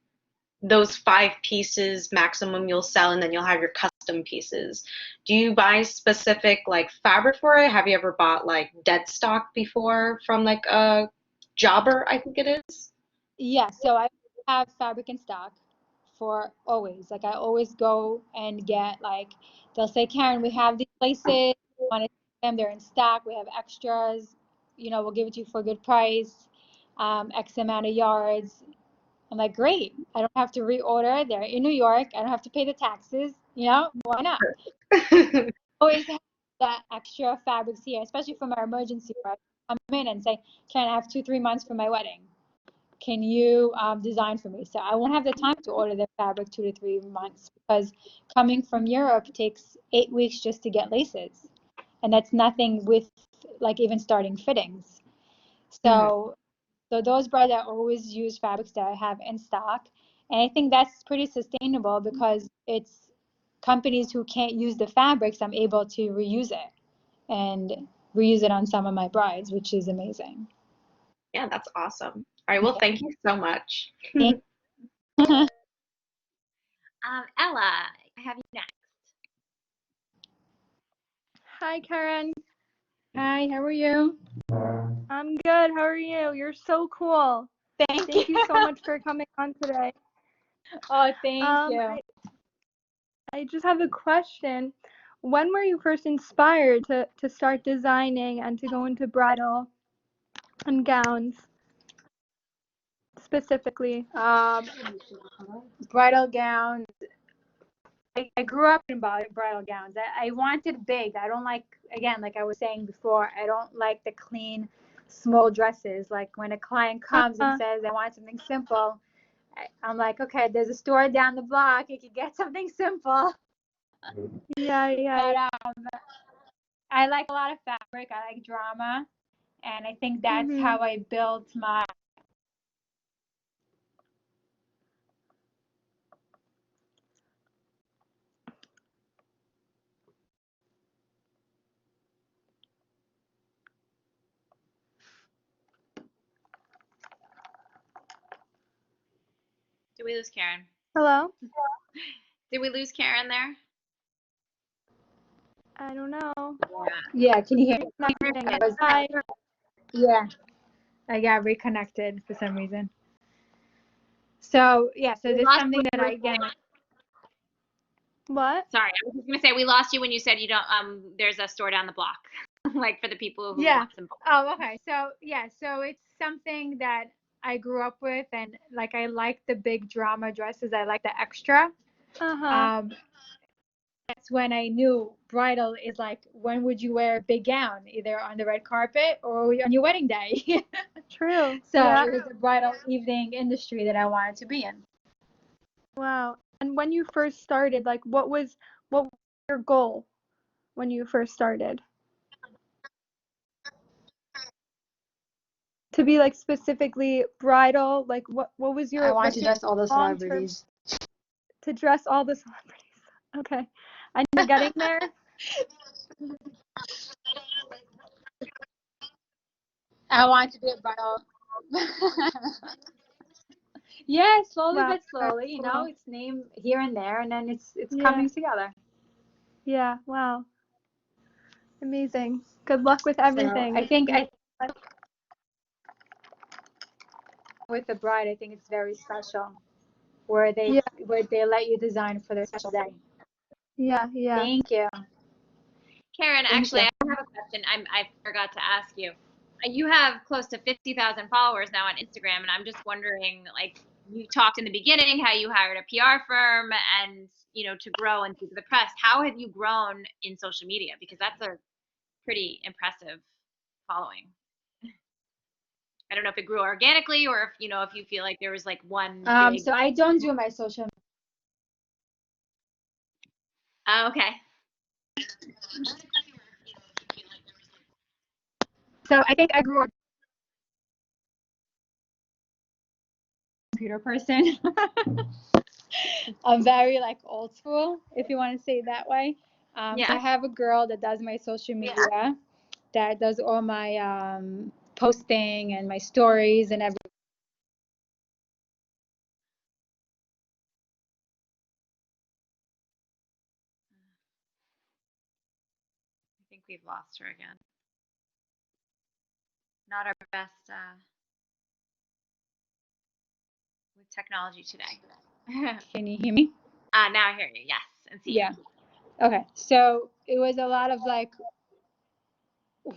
those 5 pieces maximum you'll sell, and then you'll have your custom pieces. Do you buy specific like fabric for it? Have you ever bought like dead stock before from like a jobber, I think it is? Yeah, so I have fabric in stock for always. Like I always go and get, like, they'll say, Karen, we have these laces, want to see them, they're in stock, we have extras, we'll give it to you for a good price, X amount of yards. I'm like, great, I don't have to reorder, they're in New York, I don't have to pay the taxes, why not? Always have that extra fabrics here, especially for my emergency where I come in and say, Karen, I have 2-3 months for my wedding. Can you design for me? So I won't have the time to order the fabric 2 to 3 months, because coming from Europe takes 8 weeks just to get laces. And that's nothing with like even starting fittings. So those brands I always use fabrics that I have in stock. And I think that's pretty sustainable because it's companies who can't use the fabrics, I'm able to reuse it and reuse it on some of my brides, which is amazing. Yeah, that's awesome. All right, well, thank you so much. Ella, I have you next. Hi, Karen. Hi, how are you? I'm good. How are you? You're so cool. Thank Thank you. you so much for coming on today. Oh, thank you. I just have a question. When were you first inspired to start designing and to go into bridal and gowns specifically? Bridal gowns. I grew up in bridal gowns. I wanted big. I don't like, again, like I was saying before, I don't like the clean, small dresses. Like when a client comes and says, I want something simple, I'm like, okay, there's a store down the block. You can get something simple. Yeah. But I like a lot of fabric. I like drama. And I think that's Mhm. how I built my. Did we lose Karen? Hello? Did we lose Karen there? I don't know. Yeah, can you hear me? Hi. Yeah, I got reconnected for some reason. So yeah, so this is something that I again. What? Sorry, I was just gonna say we lost you when you said you don't. There's a store down the block, like for the people who Yeah. want some. Oh, okay. So yeah, so it's something that I grew up with, and like I like the big drama dresses. I like the extra. That's when I knew bridal is like, when would you wear a big gown, either on the red carpet or on your wedding day? True. So Yeah. it was the bridal evening industry that I wanted to be in. Wow. And when you first started, like what was your goal when you first started? To be like specifically bridal, like what was your I wanted to dress all the long-term celebrities. to dress all the celebrities? Okay. And you're getting there? I wanted to be a bridal. Yeah, slowly Wow. but slowly, you know, Cool. it's named here and there, and then it's Yeah. coming together. Yeah. Wow. Amazing. Good luck with So everything. I think with the bride, I think it's very special where Yeah. they let you design for their special day. Yeah. Yeah. Thank you. Karen, Thank actually, you. I have a question. I forgot to ask you. You have close to 50,000 followers now on Instagram, and I'm just wondering, like, you talked in the beginning how you hired a PR firm and, to grow and to the press. How have you grown in social media? Because that's a pretty impressive following. I don't know if it grew organically or if you feel like there was like one big. So I don't do my social. Oh, okay. So I think I grew up a computer person. I'm very like old school, if you want to say it that way. Yeah. So I have a girl that does my social media, that does all my posting and my stories and everything. I think we've lost her again. Not our best with technology today. Can you hear me? Now I hear you. Yes, and see you. Yeah. Okay. So it was a lot of like,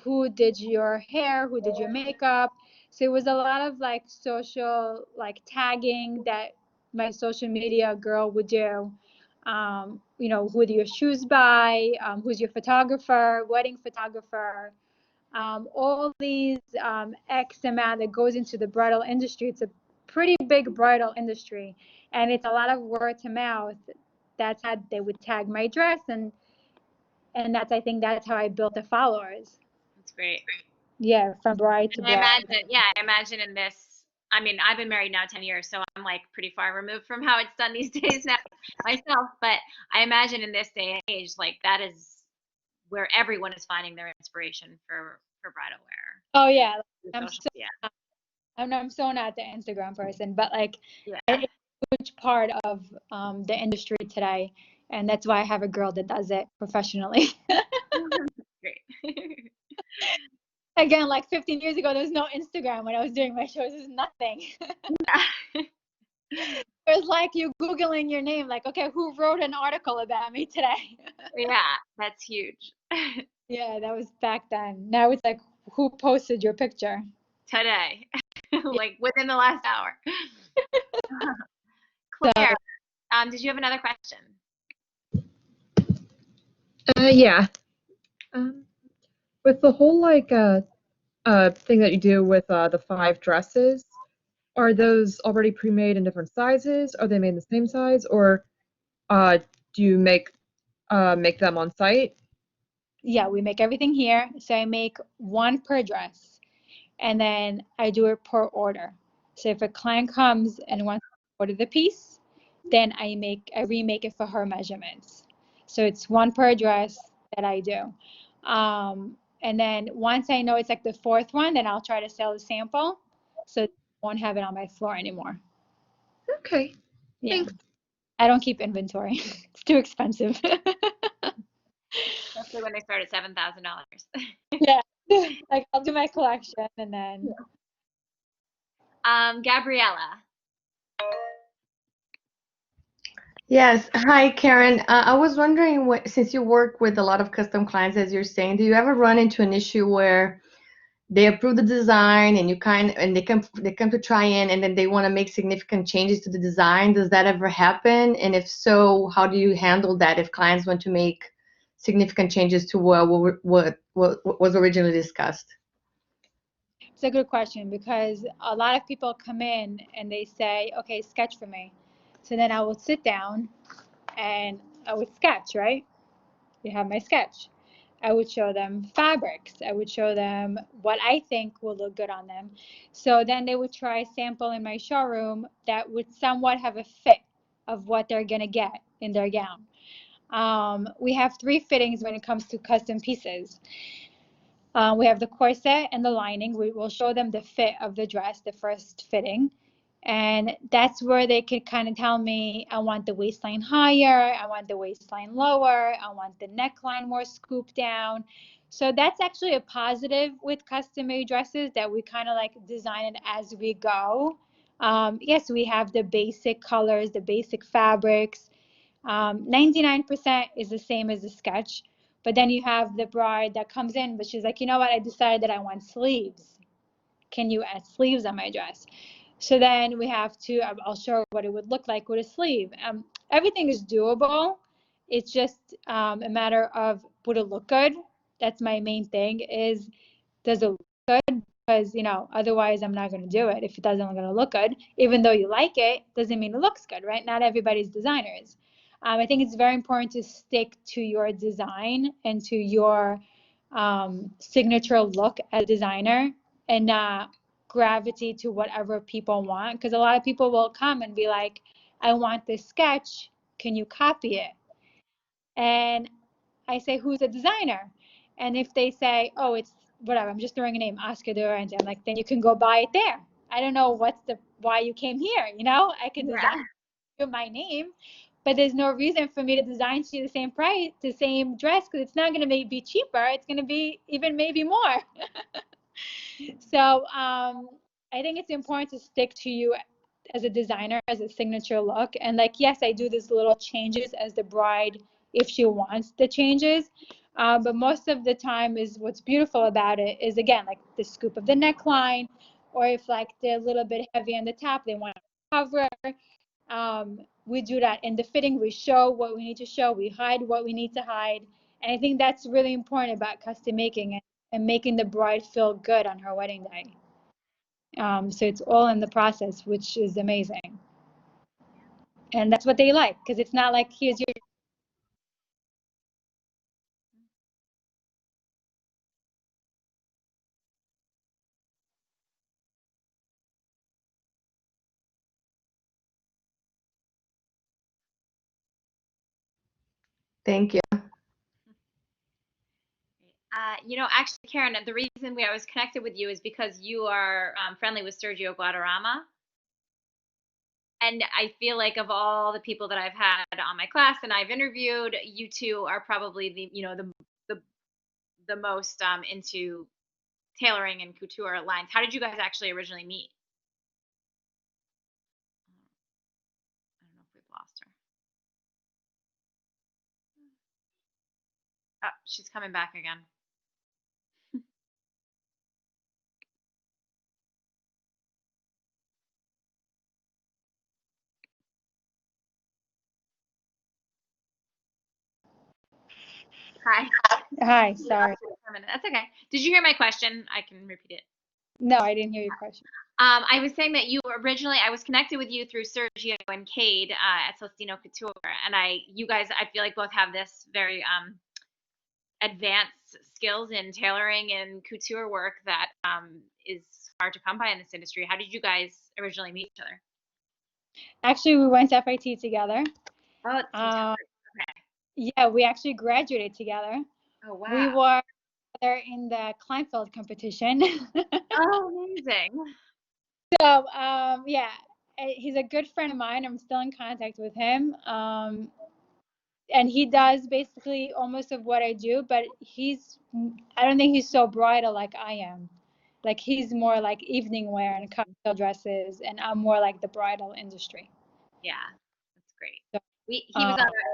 who did your hair, who did your makeup. So it was a lot of like social like tagging that my social media girl would do. Who do your shoes by, who's your photographer, wedding photographer, all these X amount that goes into the bridal industry. It's a pretty big bridal industry, and it's a lot of word to mouth. That's how they would tag my dress, and I think that's how I built the followers. That's great. Yeah, from bride to And bride. I imagine in this, I mean, I've been married now 10 years, so I'm like pretty far removed from how it's done these days now myself. But I imagine in this day and age, like that is where everyone is finding their inspiration for bridal wear. Oh yeah, Yeah. I'm so not the Instagram person, but like Yeah. it's a huge part of the industry today, and that's why I have a girl that does it professionally. Great. Again, like 15 years ago, there was no Instagram when I was doing my shows. There's nothing. It was like you Googling your name, like, okay, who wrote an article about me today? Yeah, that's huge. Yeah, that was back then. Now it's like, who posted your picture? Today, like within the last hour. Claire, did you have another question? Yeah. With the whole like thing that you do with the 5 dresses, are those already pre-made in different sizes? Are they made in the same size, or do you make them on site? Yeah, we make everything here. So I make one per dress, and then I do it per order. So if a client comes and wants to order the piece, then I remake it for her measurements. So it's one per dress that I do. And then once I know it's like the 4th one, then I'll try to sell the sample, so I won't have it on my floor anymore. Okay. Yeah. Thanks. I don't keep inventory. It's too expensive. especially when they start at $7,000. Yeah, like I'll do my collection and then. Gabriella. Yes. Hi, Karen. I was wondering, since you work with a lot of custom clients, as you're saying, do you ever run into an issue where they approve the design and they come to try in and then they want to make significant changes to the design? Does that ever happen? And if so, how do you handle that if clients want to make significant changes to what was originally discussed? It's a good question because a lot of people come in and they say, okay, sketch for me. So then I will sit down and I would sketch, right? You have my sketch. I would show them fabrics. I would show them what I think will look good on them. So then they would try a sample in my showroom that would somewhat have a fit of what they're going to get in their gown. We have 3 fittings when it comes to custom pieces. We have the corset and the lining. We will show them the fit of the dress, the first fitting. And that's where they could kind of tell me, I want the waistline higher, I want the waistline lower, I want the neckline more scooped down. So that's actually a positive with custom made dresses, that we kind of like design it as we go. Yes, we have the basic colors, the basic fabrics. 99% is the same as the sketch. But then you have the bride that comes in, but she's like, you know what, I decided that I want sleeves. Can you add sleeves on my dress? So then we have to, I'll show what it would look like with a sleeve. Everything is doable. It's just a matter of, would it look good? That's my main thing, is does it look good? Because, otherwise I'm not going to do it if it doesn't going to look good. Even though you like it, doesn't mean it looks good, right? Not everybody's designers. I think it's very important to stick to your design and to your signature look as a designer, and not gravity to whatever people want, because a lot of people will come and be like, I want this sketch, can you copy it? And I say, who's the designer? And if they say, oh, it's whatever, I'm just throwing a name, Oscar de Orange, I'm like, then you can go buy it there. I don't know why you came here, I could design my name, but there's no reason for me to design to you the same price, the same dress, because it's not going to be cheaper, it's going to be even maybe more. So I think it's important to stick to you as a designer, as a signature look. And like, yes, I do these little changes as the bride if she wants the changes. But most of the time is what's beautiful about it is, again, like the scoop of the neckline, or if like they're a little bit heavy on the top, they want to cover. We do that in the fitting. We show what we need to show. We hide what we need to hide. And I think that's really important about custom making and making the bride feel good on her wedding day. So it's all in the process, which is amazing. And that's what they like, because it's not like, here's your. Thank you. Actually, Karen, the reason I was connected with you is because you are friendly with Sergio Guadarrama. And I feel like of all the people that I've had on my class and I've interviewed, you two are probably the most into tailoring and couture lines. How did you guys actually originally meet? I don't know if we've lost her. Oh, she's coming back again. Hi. Hi, sorry. That's okay. Did you hear my question? I can repeat it. No, I didn't hear your question. I was saying that I was connected with you through Sergio and Cade at Celestino Couture, and you guys, I feel like both have this very advanced skills in tailoring and couture work that is hard to come by in this industry. How did you guys originally meet each other? Actually, we went to FIT together. Oh, it's okay. Yeah, we actually graduated together. Oh, wow. We were together in the Kleinfeld competition. Oh, amazing. So, yeah, he's a good friend of mine. I'm still in contact with him. and he does basically almost of what I do, but I don't think he's so bridal like I am. Like he's more like evening wear and cocktail dresses, and I'm more like the bridal industry. Yeah, that's great. So,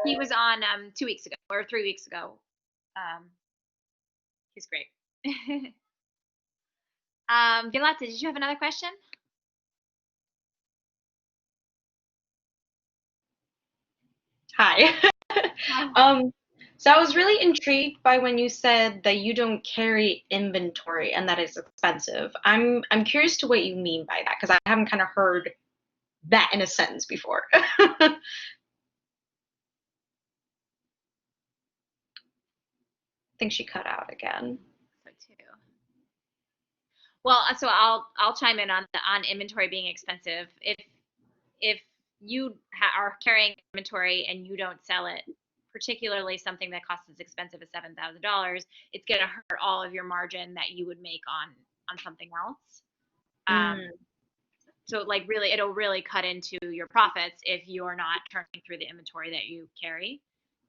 He was on 2 weeks ago or 3 weeks ago. He's great. Violetta, did you have another question? Hi. So I was really intrigued by when you said that you don't carry inventory and that it's expensive. I'm curious to what you mean by that because I haven't kind of heard that in a sentence before. I think she cut out again. So too. Well, so I'll chime in on inventory being expensive. If you are carrying inventory and you don't sell it, particularly something that costs as expensive as $7,000, it's going to hurt all of your margin that you would make on something else. So like really, it'll really cut into your profits if you are not turning through the inventory that you carry.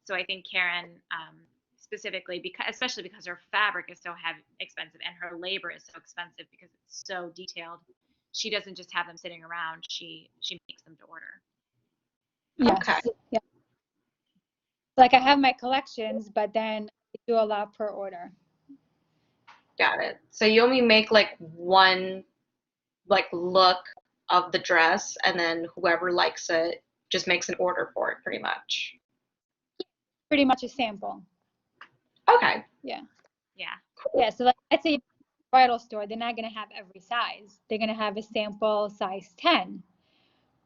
So I think Karen, specifically, especially because her fabric is so expensive and her labor is so expensive because it's so detailed, she doesn't just have them sitting around. She makes them to order. yes. Okay. Yeah. Like I have my collections, but then I do a lot per order. Got it. So you only make like one look of the dress and then whoever likes it just makes an order for it pretty much. Pretty much a sample. Okay. Yeah. Yeah. Yeah. So like let's say bridal store, they're not gonna have every size. They're gonna have a sample size 10.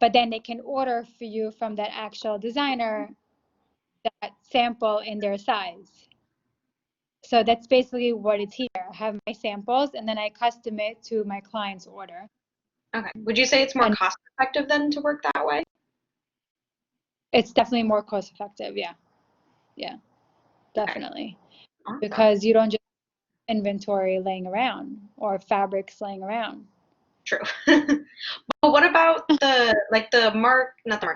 But then they can order for you from that actual designer that sample in their size. So that's basically what it's here. I have my samples and then I custom it to my client's order. Okay. Would you say it's more And cost effective than to work that way? it's definitely more cost effective. Yeah. Yeah, definitely. Awesome. Because you don't just inventory laying around or fabrics laying around. True. But what about not the Mark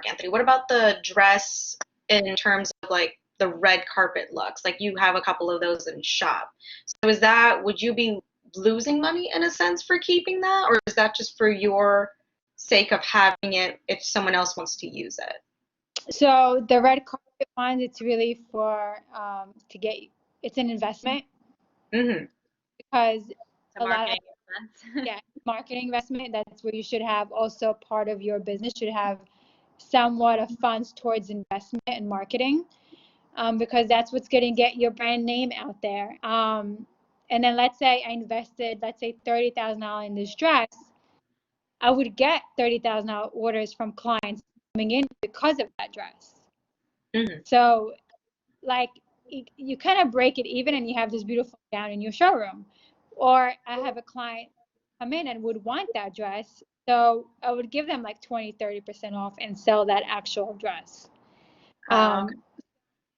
Anthony, what about the dress in terms of like the red carpet looks? Like you have a couple of those in shop. So would you be losing money in a sense for keeping that? Or is that just for your sake of having it if someone else wants to use it? So the red carpet ones, it's really for it's an investment because It's a marketing expense. yeah, marketing investment. That's where you should have also part of your business should have somewhat of funds towards investment and marketing, because that's what's going to get your brand name out there. And then let's say I invested, let's say $30,000 in this dress, I would get $30,000 orders from clients coming in because of that dress. So like you kind of break it even and you have this beautiful gown in your showroom. Or I have a client come in and would want that dress, so I would give them like 20-30% off and sell that actual dress. Okay.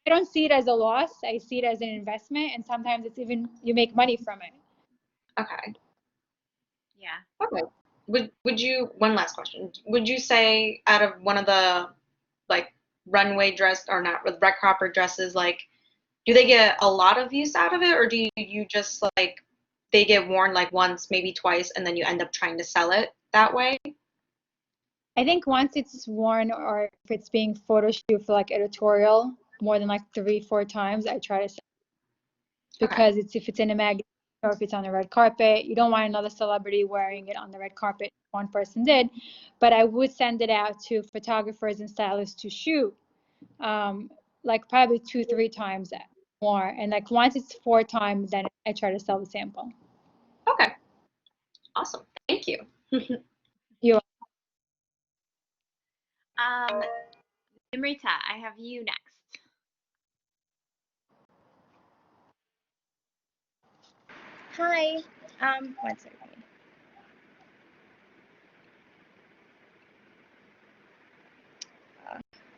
I don't see it as a loss. I see it as an investment, and sometimes it's even you make money from it. Okay. Yeah. Okay. Would you, one last question, would you say out of one of the like runway dress or not with red carpet dresses, like do they get a lot of use out of it, or do you just like they get worn like once, maybe twice, and then you end up trying to sell it that way? I think once it's worn or if it's being photo shoot for like editorial more than like 3-4 times, I try to sell it. Because if it's in a magazine or if it's on the red carpet, you don't want another celebrity wearing it on the red carpet. One person did, but I would send it out to photographers and stylists to shoot, like probably 2-3 times more. And like once it's 4 times, then I try to sell the sample. Okay. Awesome. Thank you. You Nimrita, I have you next. Hi. One second.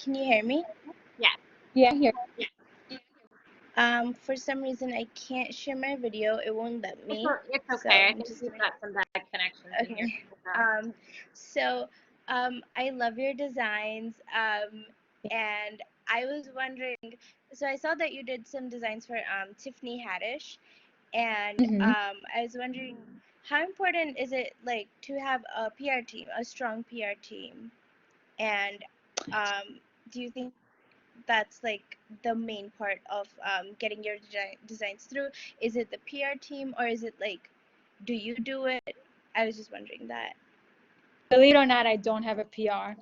Can you hear me? Yeah, here. For some reason I can't share my video. It won't let me. It's So okay. I I'm think just we've got some bad connections in here. Okay. So I love your designs. And I was wondering, so I saw that you did some designs for Tiffany Haddish, and Mhm. I was wondering how important is it like to have a PR team, a strong PR team, and do you think that's like the main part of getting your designs through? Is it the PR team or is it like, do you do it? I was just wondering that. Believe it or not, I don't have a PR.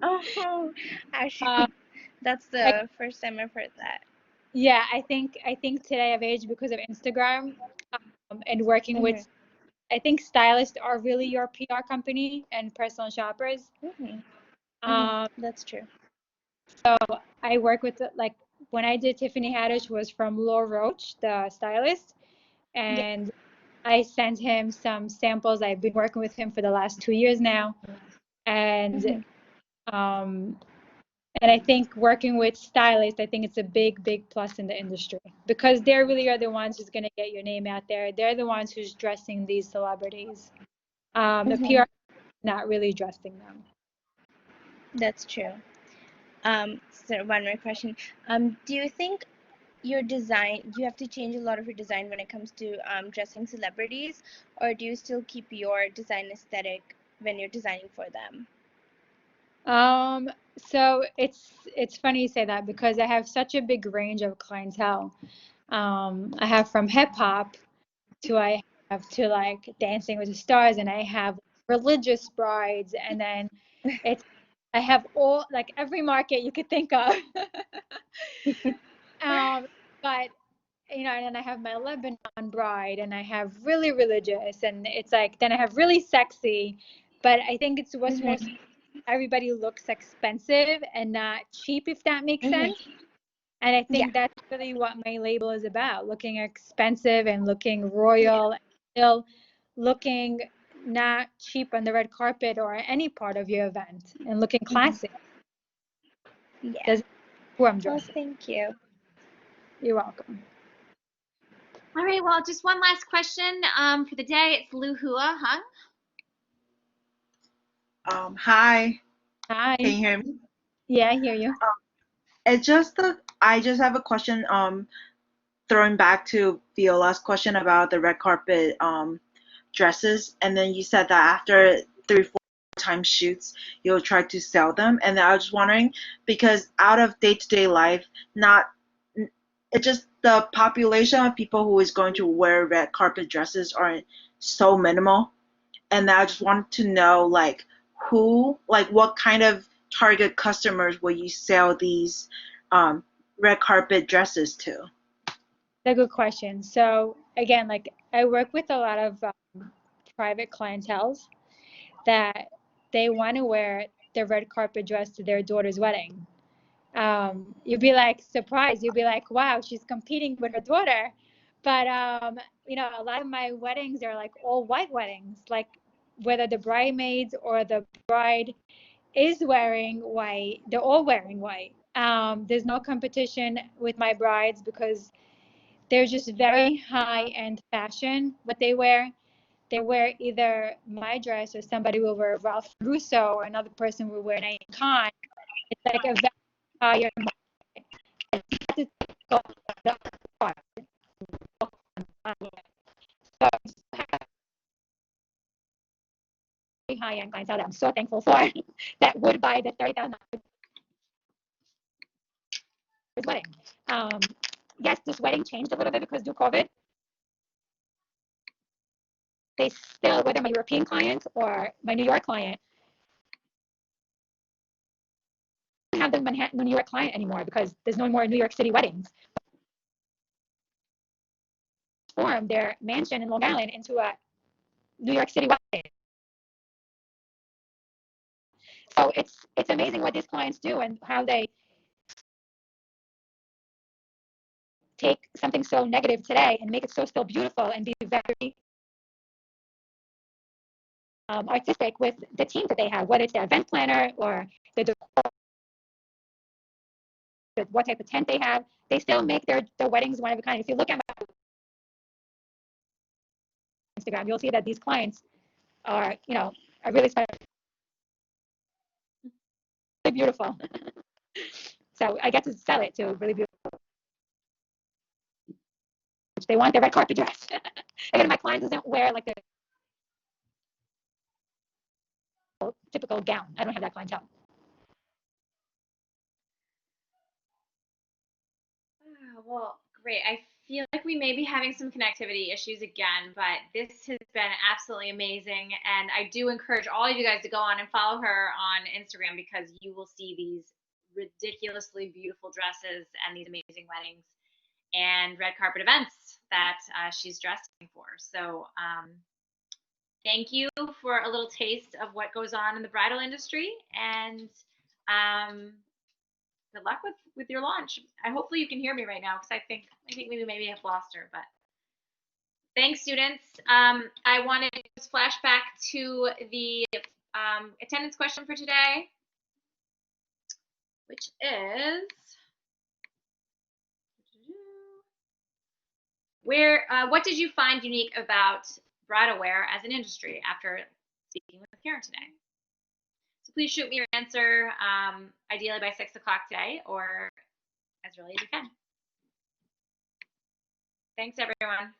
Oh, actually, Uh, that's I, the first time I've heard that. yeah, I think today I've aged because of Instagram, and working Mhm. with. I think stylists are really your PR company and personal shoppers. Mhm. Mhm. Um, That's true. so I work with like when I did Tiffany Haddish was from Law Roach, the stylist, Yeah. and I sent him some samples. I've been working with him for the last 2 years now, and Mhm. um, and I think working with stylists, I think it's a big, big plus in the industry because they really are the ones who's going to get your name out there. They're the ones who's dressing these celebrities. The PR Mhm. is not really dressing them. That's true. So one more question. Do you think your design, you have to change a lot of your design when it comes to dressing celebrities, or do you still keep your design aesthetic when you're designing for them? So it's funny you say that because I have such a big range of clientele. I have from hip hop to I have to like Dancing with the Stars, and I have religious brides, and then it's I have all like every market you could think of. um, but and then I have my Lebanon bride, and I have really religious, and it's like then I have really sexy. But I think it's what's most Mhm. everybody looks expensive and not cheap, if that makes Mhm. sense. And I Yeah. think that's really what my label is about, looking expensive and looking royal, and still looking not cheap on the red carpet or any part of your event, and looking Mhm. classy. Yeah. That's who I'm Well, dressing. thank you. You're welcome. All right, well, just one last question for the day. It's Lu Hua Hung. Hi, Hi. can you hear me? Yeah, I hear you. I just have a question, throwing back to Viola's question about the red carpet dresses, and then you said that after 3, 4 times shoots, you'll try to sell them, and I was just wondering because out of day-to-day life, not it just the population of people who is going to wear red carpet dresses are so minimal, and I just wanted to know like what kind of target customers will you sell these um, red carpet dresses to? That's a good question. So again, like I work with a lot of private clientels that they want to wear the red carpet dress to their daughter's wedding. You'd be like surprised. You'd be like, wow, she's competing with her daughter. But a lot of my weddings are like all white weddings, like whether the bridesmaids or the bride is wearing white, they're all wearing white. There's no competition with my brides because they're just very high end fashion. What they wear, they wear either my dress or somebody will wear Ralph Russo or another person will wear Naeem Khan. It's like a very higher market. So it's very high end clientele that I'm so thankful for that would buy the $30,000 wedding. Um, yes, this wedding changed a little bit because due COVID, they still, whether my European client or my New York client, don't have the Manhattan, New York client anymore because there's no more New York City weddings. Form their mansion in Long Island into a New York City wedding. So it's amazing what these clients do and how they take something so negative today and make it so still beautiful and be very artistic with the team that they have, whether it's their event planner or the what type of tent they have. They still make their weddings one of a kind. If you look at my Instagram, you'll see that these clients are really special, really beautiful. So I get to sell it to really beautiful. They want their red carpet dress. Again, my client doesn't wear like the typical gown. I don't have that clientele. Well, great. I feel like we may be having some connectivity issues again, but this has been absolutely amazing. And I do encourage all of you guys to go on and follow her on Instagram because you will see these ridiculously beautiful dresses and these amazing weddings and red carpet events that she's dressing for. So thank you for a little taste of what goes on in the bridal industry, and good luck with your launch. Hopefully you can hear me right now because I think maybe I've lost her. But thanks, students. I wanted to just flash back to the attendance question for today, which is what did you find unique about bridal wear as an industry after speaking with Karen today? So please shoot me your answer, ideally by 6 o'clock today or as early as you can. Thanks, everyone.